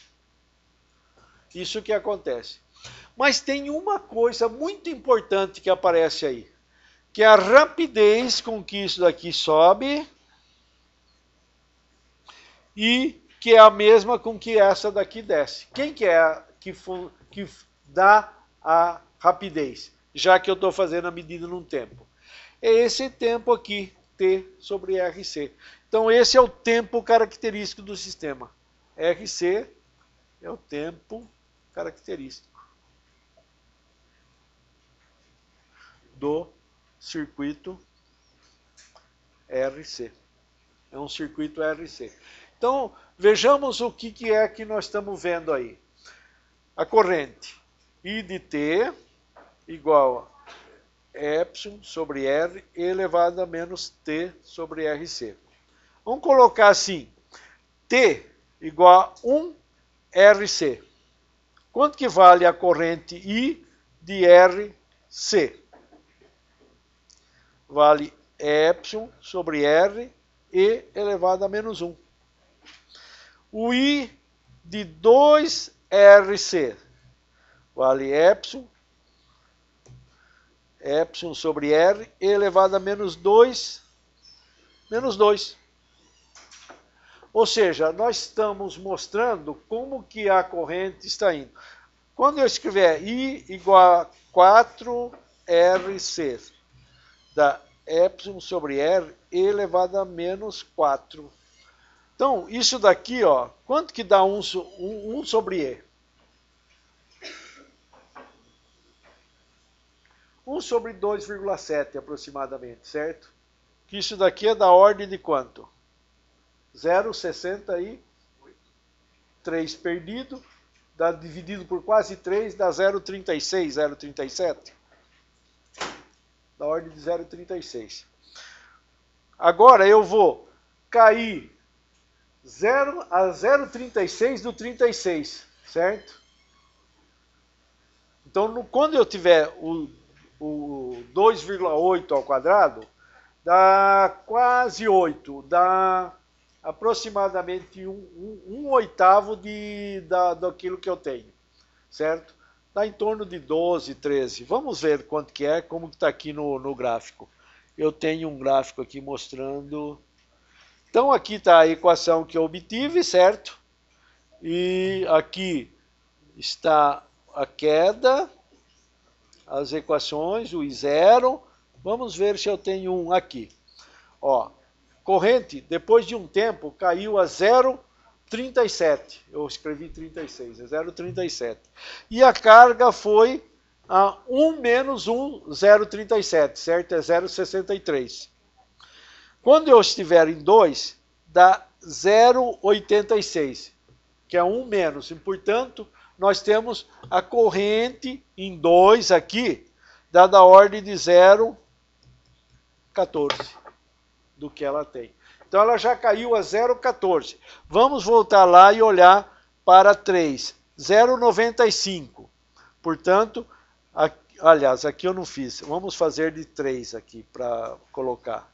Isso que acontece. Mas tem uma coisa muito importante que aparece aí, que é a rapidez com que isso daqui sobe e que é a mesma com que essa daqui desce. Quem que é que dá a rapidez? Já que eu estou fazendo a medida num tempo. É esse tempo aqui, t sobre RC. Então esse é o tempo característico do sistema. RC é o tempo característico do circuito RC. É um circuito RC. Então, vejamos o que é que nós estamos vendo aí. A corrente I de t igual a epsilon sobre R elevado a menos t sobre RC. Vamos colocar assim, t igual a 1 RC. Quanto que vale a corrente I de RC? Vale epsilon sobre R e elevado a menos 1. O I de 2RC vale epsilon sobre R e elevado a menos 2, menos 2. Ou seja, nós estamos mostrando como que a corrente está indo. Quando eu escrever I igual a 4RC, dá epsilon sobre R elevado a menos 4. Então, isso daqui, ó, quanto que dá 1 sobre E? 1 sobre 2,7 aproximadamente, certo? Que isso daqui é da ordem de quanto? 0,63 perdido, dividido por quase 3, dá 0,36, 0,37. Da ordem de 0,36. Agora eu vou cair 0 a 0,36 do 36, certo? Então, quando eu tiver o 2,8 ao quadrado, dá quase 8, dá aproximadamente um oitavo daquilo que eu tenho, certo? Dá em torno de 12, 13. Vamos ver quanto que é, como que está aqui no gráfico. Eu tenho um gráfico aqui mostrando. Então aqui está a equação que eu obtive, certo? E aqui está a queda, as equações, o I0. Vamos ver se eu tenho um aqui. Ó, corrente, depois de um tempo, caiu a 0,37. Eu escrevi 36, é 0,37. E a carga foi a 1 menos 1, 0,37, certo? É 0,63. Quando eu estiver em 2, dá 0,86, que é 1 menos. E, portanto, nós temos a corrente em 2 aqui, dada a ordem de 0,14 do que ela tem. Então, ela já caiu a 0,14. Vamos voltar lá e olhar para 3, 0,95. Portanto, aliás, aqui eu não fiz. Vamos fazer de 3 aqui para colocar.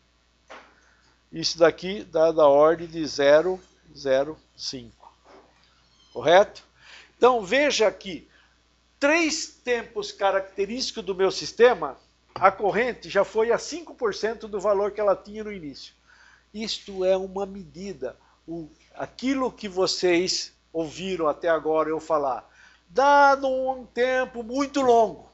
Isso daqui dá da ordem de 0,05. Correto? Então veja aqui, 3 tempos característicos do meu sistema, a corrente já foi a 5% do valor que ela tinha no início. Isto é uma medida. Aquilo que vocês ouviram até agora eu falar, dado um tempo muito longo.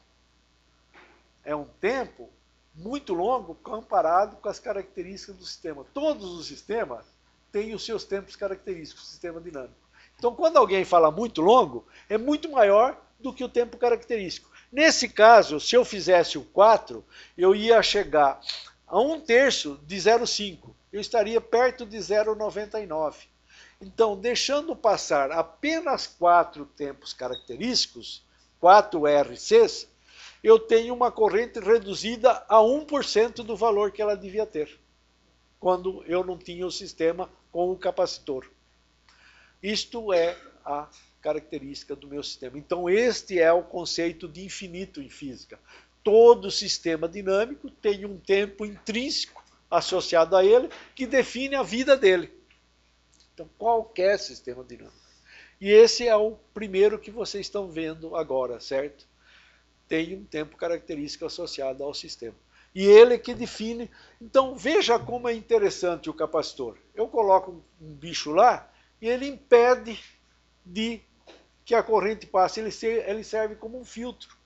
É um tempo muito longo comparado com as características do sistema. Todos os sistemas têm os seus tempos característicos, o sistema dinâmico. Então, quando alguém fala muito longo, é muito maior do que o tempo característico. Nesse caso, se eu fizesse o 4, eu ia chegar a 1/3 de 0,5. Eu estaria perto de 0,99. Então, deixando passar apenas 4 tempos característicos, 4 RCs, eu tenho uma corrente reduzida a 1% do valor que ela devia ter, quando eu não tinha o sistema com o capacitor. Isto é a característica do meu sistema. Então, este é o conceito de infinito em física. Todo sistema dinâmico tem um tempo intrínseco associado a ele que define a vida dele. Então, qualquer sistema dinâmico. E esse é o primeiro que vocês estão vendo agora, certo? Tem um tempo característico associado ao sistema. E ele que define. Então, veja como é interessante o capacitor. Eu coloco um bicho lá e ele impede de que a corrente passe. Ele serve como um filtro.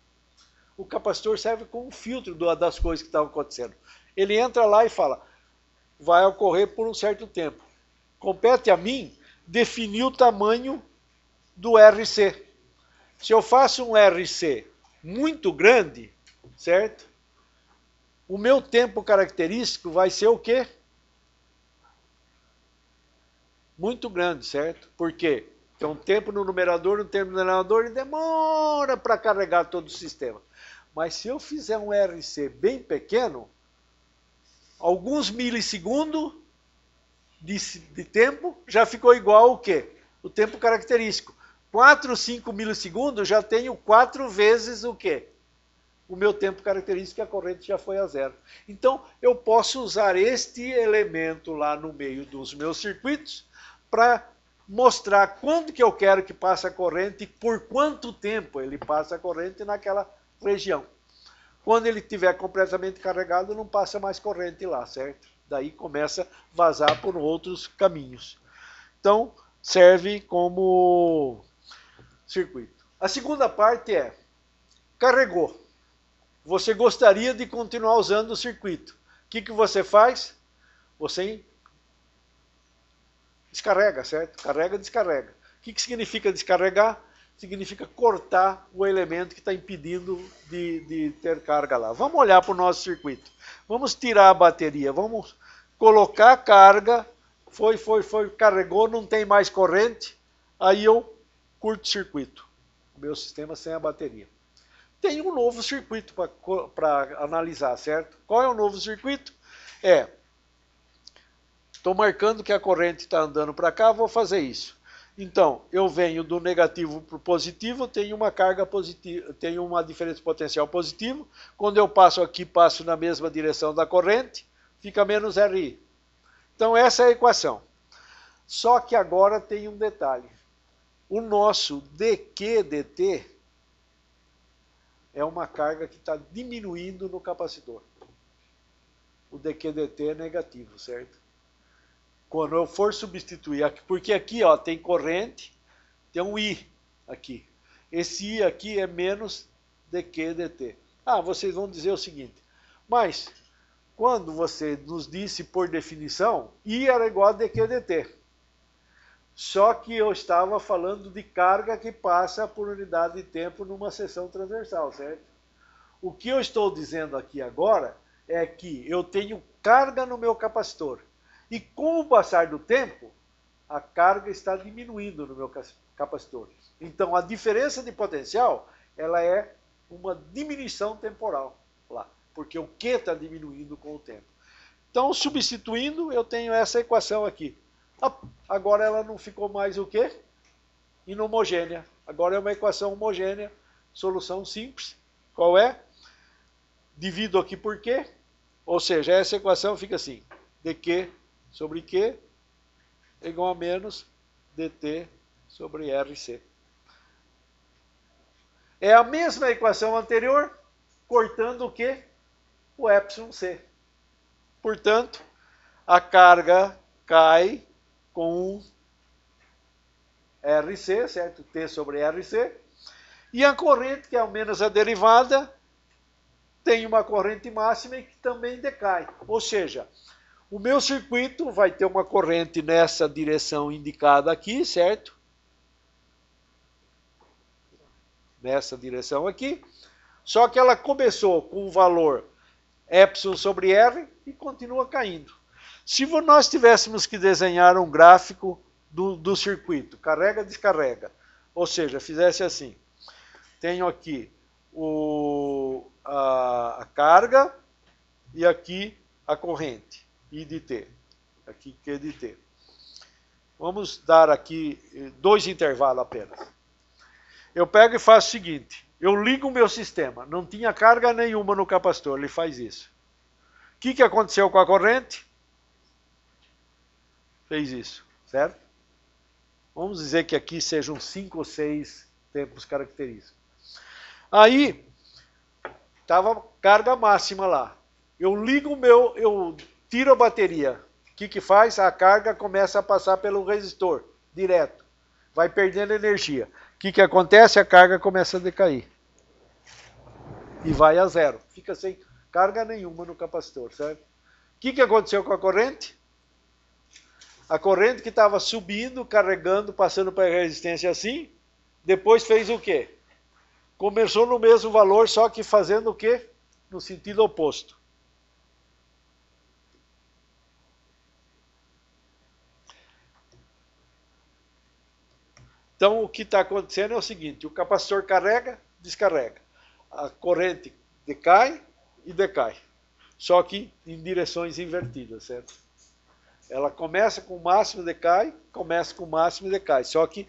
O capacitor serve como um filtro das coisas que estavam acontecendo. Ele entra lá e fala, vai ocorrer por um certo tempo. Compete a mim definir o tamanho do RC. Se eu faço um RC muito grande, certo? O meu tempo característico vai ser o quê? Muito grande, certo? Por quê? Tem um tempo no numerador, um tempo no denominador, e demora para carregar todo o sistema. Mas se eu fizer um RC bem pequeno, alguns milissegundos de tempo já ficou igual o quê? O tempo característico. 4, 5 milissegundos já tenho 4 vezes o quê? O meu tempo característico, a corrente já foi a 0. Então, eu posso usar este elemento lá no meio dos meus circuitos para mostrar quando que eu quero que passe a corrente e por quanto tempo ele passa a corrente naquela região. Quando ele estiver completamente carregado, não passa mais corrente lá, certo? Daí começa a vazar por outros caminhos. Então, serve como circuito. A segunda parte é, carregou. Você gostaria de continuar usando o circuito. O que você faz? Você descarrega, certo? Carrega, descarrega. O que significa descarregar? Significa cortar o elemento que está impedindo de ter carga lá. Vamos olhar para o nosso circuito. Vamos tirar a bateria. Vamos colocar a carga. Foi, carregou, não tem mais corrente. Aí eu curto o circuito. O meu sistema sem a bateria. Tem um novo circuito para analisar, certo? Qual é o novo circuito? Estou marcando que a corrente está andando para cá, vou fazer isso. Então, eu venho do negativo para o positivo, tenho uma carga positiva, tenho uma diferença potencial positiva. Quando eu passo aqui, passo na mesma direção da corrente, fica menos RI. Então, essa é a equação. Só que agora tem um detalhe. O nosso dQ/dt é uma carga que está diminuindo no capacitor. O dQ/dt é negativo, certo? Quando eu for substituir, porque aqui ó, tem corrente, tem um I aqui. Esse I aqui é menos dQ/dt. Ah, vocês vão dizer o seguinte, mas quando você nos disse por definição, I era igual a dQ/dt. Só que eu estava falando de carga que passa por unidade de tempo numa seção transversal, certo? O que eu estou dizendo aqui agora é que eu tenho carga no meu capacitor. E com o passar do tempo, a carga está diminuindo no meu capacitor. Então, a diferença de potencial, ela é uma diminuição temporal lá, porque o Q está diminuindo com o tempo. Então, substituindo, eu tenho essa equação aqui. Agora ela não ficou mais o quê? Inhomogênea. Agora é uma equação homogênea, solução simples. Qual é? Divido aqui por Q, ou seja, essa equação fica assim, dQ sobre Q é igual a menos dt sobre RC. É a mesma equação anterior, cortando o quê? O ϵc. Portanto, a carga cai com RC, certo? T sobre RC. E a corrente, que é ao menos a derivada, tem uma corrente máxima e que também decai. Ou seja, o meu circuito vai ter uma corrente nessa direção indicada aqui, certo? Nessa direção aqui. Só que ela começou com o valor epsilon sobre R e continua caindo. Se nós tivéssemos que desenhar um gráfico do circuito, carrega, descarrega, ou seja, fizesse assim, tenho aqui a carga e aqui a corrente, I de T, aqui Q de T. Vamos dar aqui 2 intervalos apenas. Eu pego e faço o seguinte, eu ligo o meu sistema, não tinha carga nenhuma no capacitor, ele faz isso. O que aconteceu com a corrente? Fez isso, certo? Vamos dizer que aqui sejam 5 ou 6 tempos característicos. Aí, estava carga máxima lá. Eu ligo eu tiro a bateria. O que faz? A carga começa a passar pelo resistor, direto. Vai perdendo energia. O que acontece? A carga começa a decair. E vai a zero. Fica sem carga nenhuma no capacitor, certo? O que aconteceu com a corrente? A corrente que estava subindo, carregando, passando para a resistência assim, depois fez o quê? Começou no mesmo valor, só que fazendo o quê? No sentido oposto. Então, o que está acontecendo é o seguinte, o capacitor carrega, descarrega. A corrente decai e decai. Só que em direções invertidas, certo? Ela começa com o máximo e decai, começa com o máximo e decai. Só que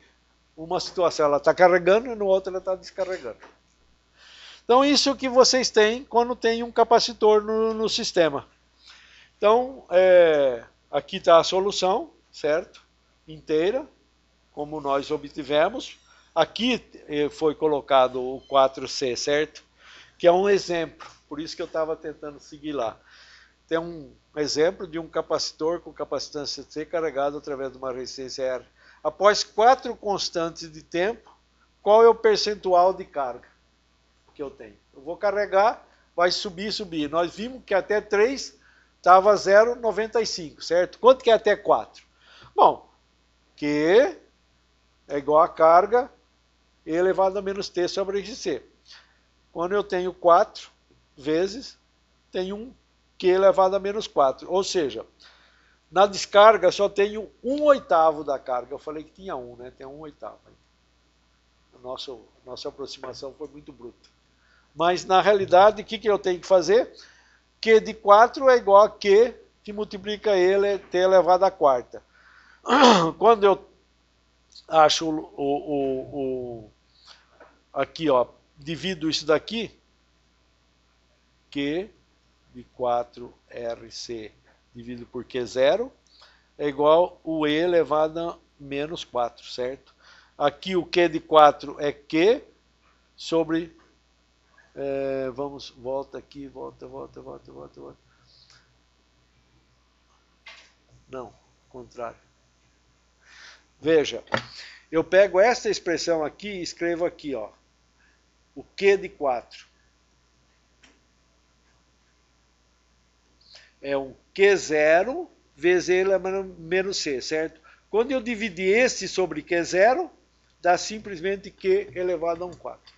uma situação ela está carregando e no outra ela está descarregando. Então isso que vocês têm quando tem um capacitor no sistema. Então aqui está a solução, certo? Inteira, como nós obtivemos. Aqui foi colocado o 4C, certo? Que é um exemplo, por isso que eu estava tentando seguir lá. Tem um exemplo de um capacitor com capacitância C carregado através de uma resistência R. Após 4 constantes de tempo, qual é o percentual de carga que eu tenho? Eu vou carregar, vai subir, subir. Nós vimos que até 3 estava 0,95, certo? Quanto que é até 4? Bom, Q é igual a carga E elevado a menos T sobre RC. Quando eu tenho 4 vezes, tenho um Q elevado a menos 4. Ou seja, na descarga só tenho 1/8 da carga. Eu falei que tinha 1, né? Tem 1/8. Nossa aproximação foi muito bruta. Mas na realidade, o que eu tenho que fazer? Q de 4 é igual a Q que multiplica ele T elevado a quarta. Quando eu acho aqui, ó, divido isso daqui, Q de 4RC dividido por Q0 é igual o E elevado a menos 4, certo? Aqui o Q de 4 é Q sobre... volta aqui, volta. Não, contrário. Veja, eu pego essa expressão aqui e escrevo aqui, ó, o Q de 4. É um Q0 vezes E elevado a menos C, certo? Quando eu dividir esse sobre Q0, dá simplesmente Q elevado a 1/4.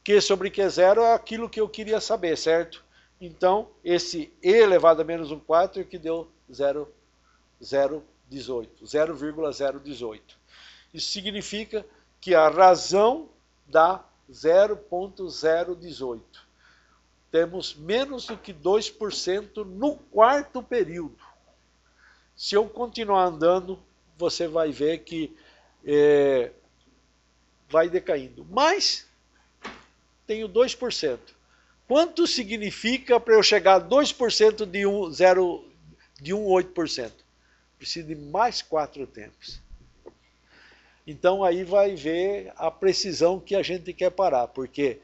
Q sobre Q0 é aquilo que eu queria saber, certo? Então, esse E elevado a menos 1/4 é que deu 0,018. Isso significa que a razão dá 0,018. Temos menos do que 2% no quarto período. Se eu continuar andando, você vai ver que vai decaindo. Mas tenho 2%. Quanto significa para eu chegar a 2% de 1,8%? Precisa de mais 4 tempos. Então aí vai ver a precisão que a gente quer parar, porque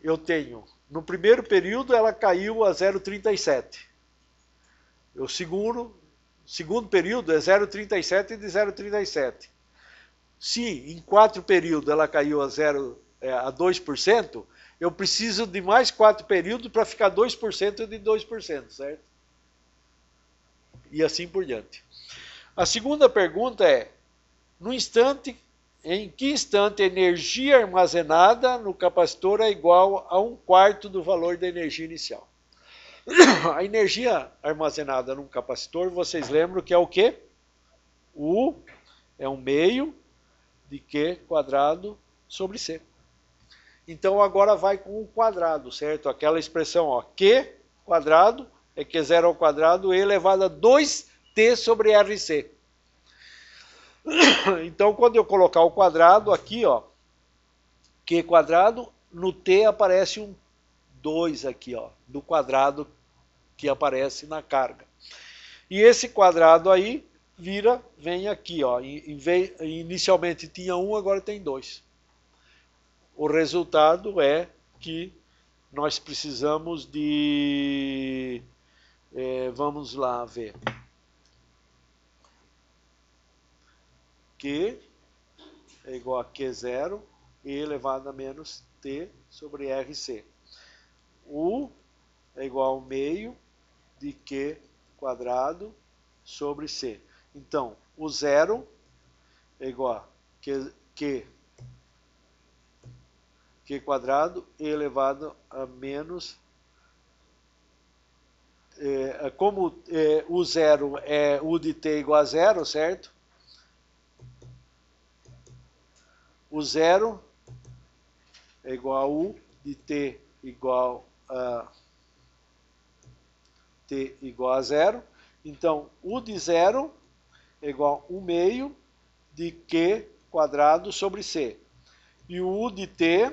eu tenho, no primeiro período ela caiu a 0,37. O segundo período é 0,37 de 0,37. Se em 4 períodos ela caiu a 2%, eu preciso de mais 4 períodos para ficar 2% de 2%, certo? E assim por diante. A segunda pergunta é, em que instante a energia armazenada no capacitor é igual a 1/4 do valor da energia inicial? A energia armazenada num capacitor, vocês lembram que é o quê? U é 1/2 de Q quadrado sobre C. Então agora vai com o quadrado, certo? Aquela expressão, ó, Q quadrado é Q0 ao quadrado e elevado a 2T sobre RC. Então quando eu colocar o quadrado aqui, ó, Q quadrado, no T aparece um 2 aqui, ó, do quadrado que aparece na carga. E esse quadrado aí vem aqui, ó, inicialmente tinha 1, agora tem 2. O resultado é que nós precisamos de, vamos lá ver, Q é igual a Q0 e elevado a menos T sobre RC. U é igual ao 1/2 de Q quadrado sobre C. Então, o 0 é igual a Q quadrado e elevado a menos... como o 0 é U de T igual a 0, certo? O 0 é igual a U de T igual a T igual a 0. Então, U de 0 é igual a 1/2 de Q quadrado sobre C. E o U de T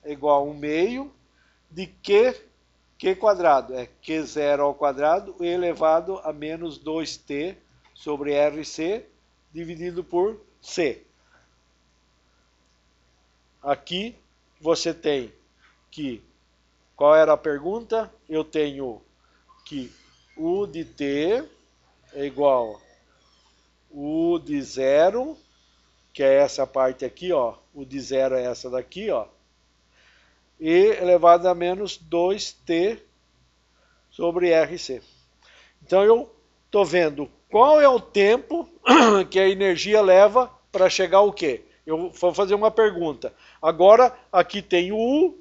é igual a 1/2 de Q quadrado. É Q0 ao quadrado elevado a menos 2T sobre RC dividido por C. Aqui você tem que, qual era a pergunta? Eu tenho que U de T é igual a U de 0, que é essa parte aqui, ó. U de 0 é essa daqui, ó. E elevado a menos 2T sobre RC. Então eu estou vendo qual é o tempo que a energia leva para chegar ao quê? Eu vou fazer uma pergunta. Agora aqui tem o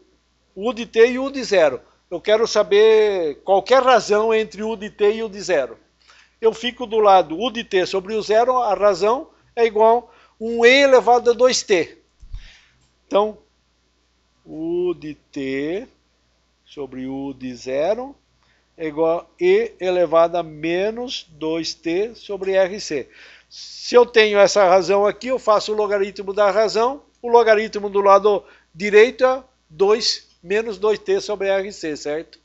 U de T e U de 0. Eu quero saber qualquer razão entre U de T e U de 0. Eu fico do lado U de T sobre o 0, a razão é igual a 1E elevado a 2T. Então, U de T sobre U de 0 é igual a E elevado a menos 2T sobre RC. Se eu tenho essa razão aqui, eu faço o logaritmo da razão. O logaritmo do lado direito é 2 menos 2T sobre RC, certo?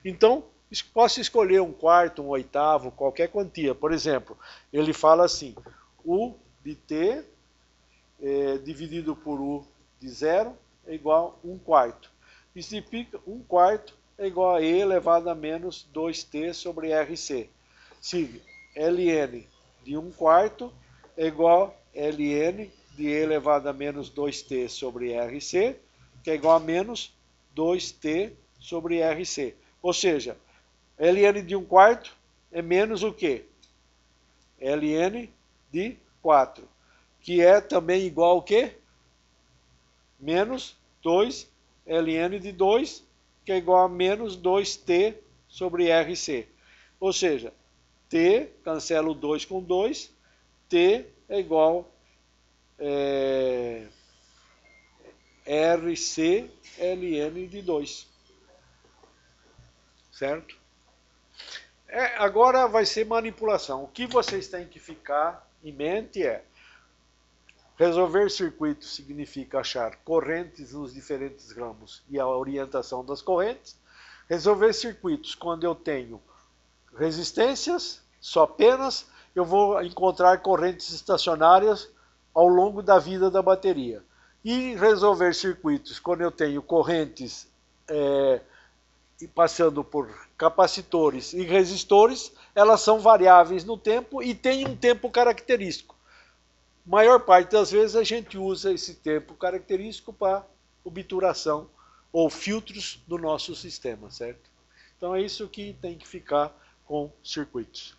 Então, posso escolher 1/4, 1/8, qualquer quantia. Por exemplo, ele fala assim, U de T dividido por U de 0 é igual a 1/4. Isso significa 1/4 é igual a E elevado a menos 2T sobre RC. Se ln de 1/4 é igual a ln de E elevado a menos 2T sobre RC, que é igual a menos 2T sobre RC. Ou seja, ln de 1/4 é menos o quê? Ln de 4, que é também igual ao quê? Menos 2 ln de 2, que é igual a menos 2T sobre RC. Ou seja, T, cancela o 2 com 2, T é igual RC ln de 2. Certo? Agora vai ser manipulação. O que vocês têm que ficar em mente é resolver circuitos significa achar correntes nos diferentes ramos e a orientação das correntes. Resolver circuitos quando eu tenho resistências, só penas, eu vou encontrar correntes estacionárias ao longo da vida da bateria. E resolver circuitos, quando eu tenho correntes passando por capacitores e resistores, elas são variáveis no tempo e têm um tempo característico. Maior parte das vezes a gente usa esse tempo característico para obturação ou filtros do nosso sistema, certo? Então é isso que tem que ficar com circuitos.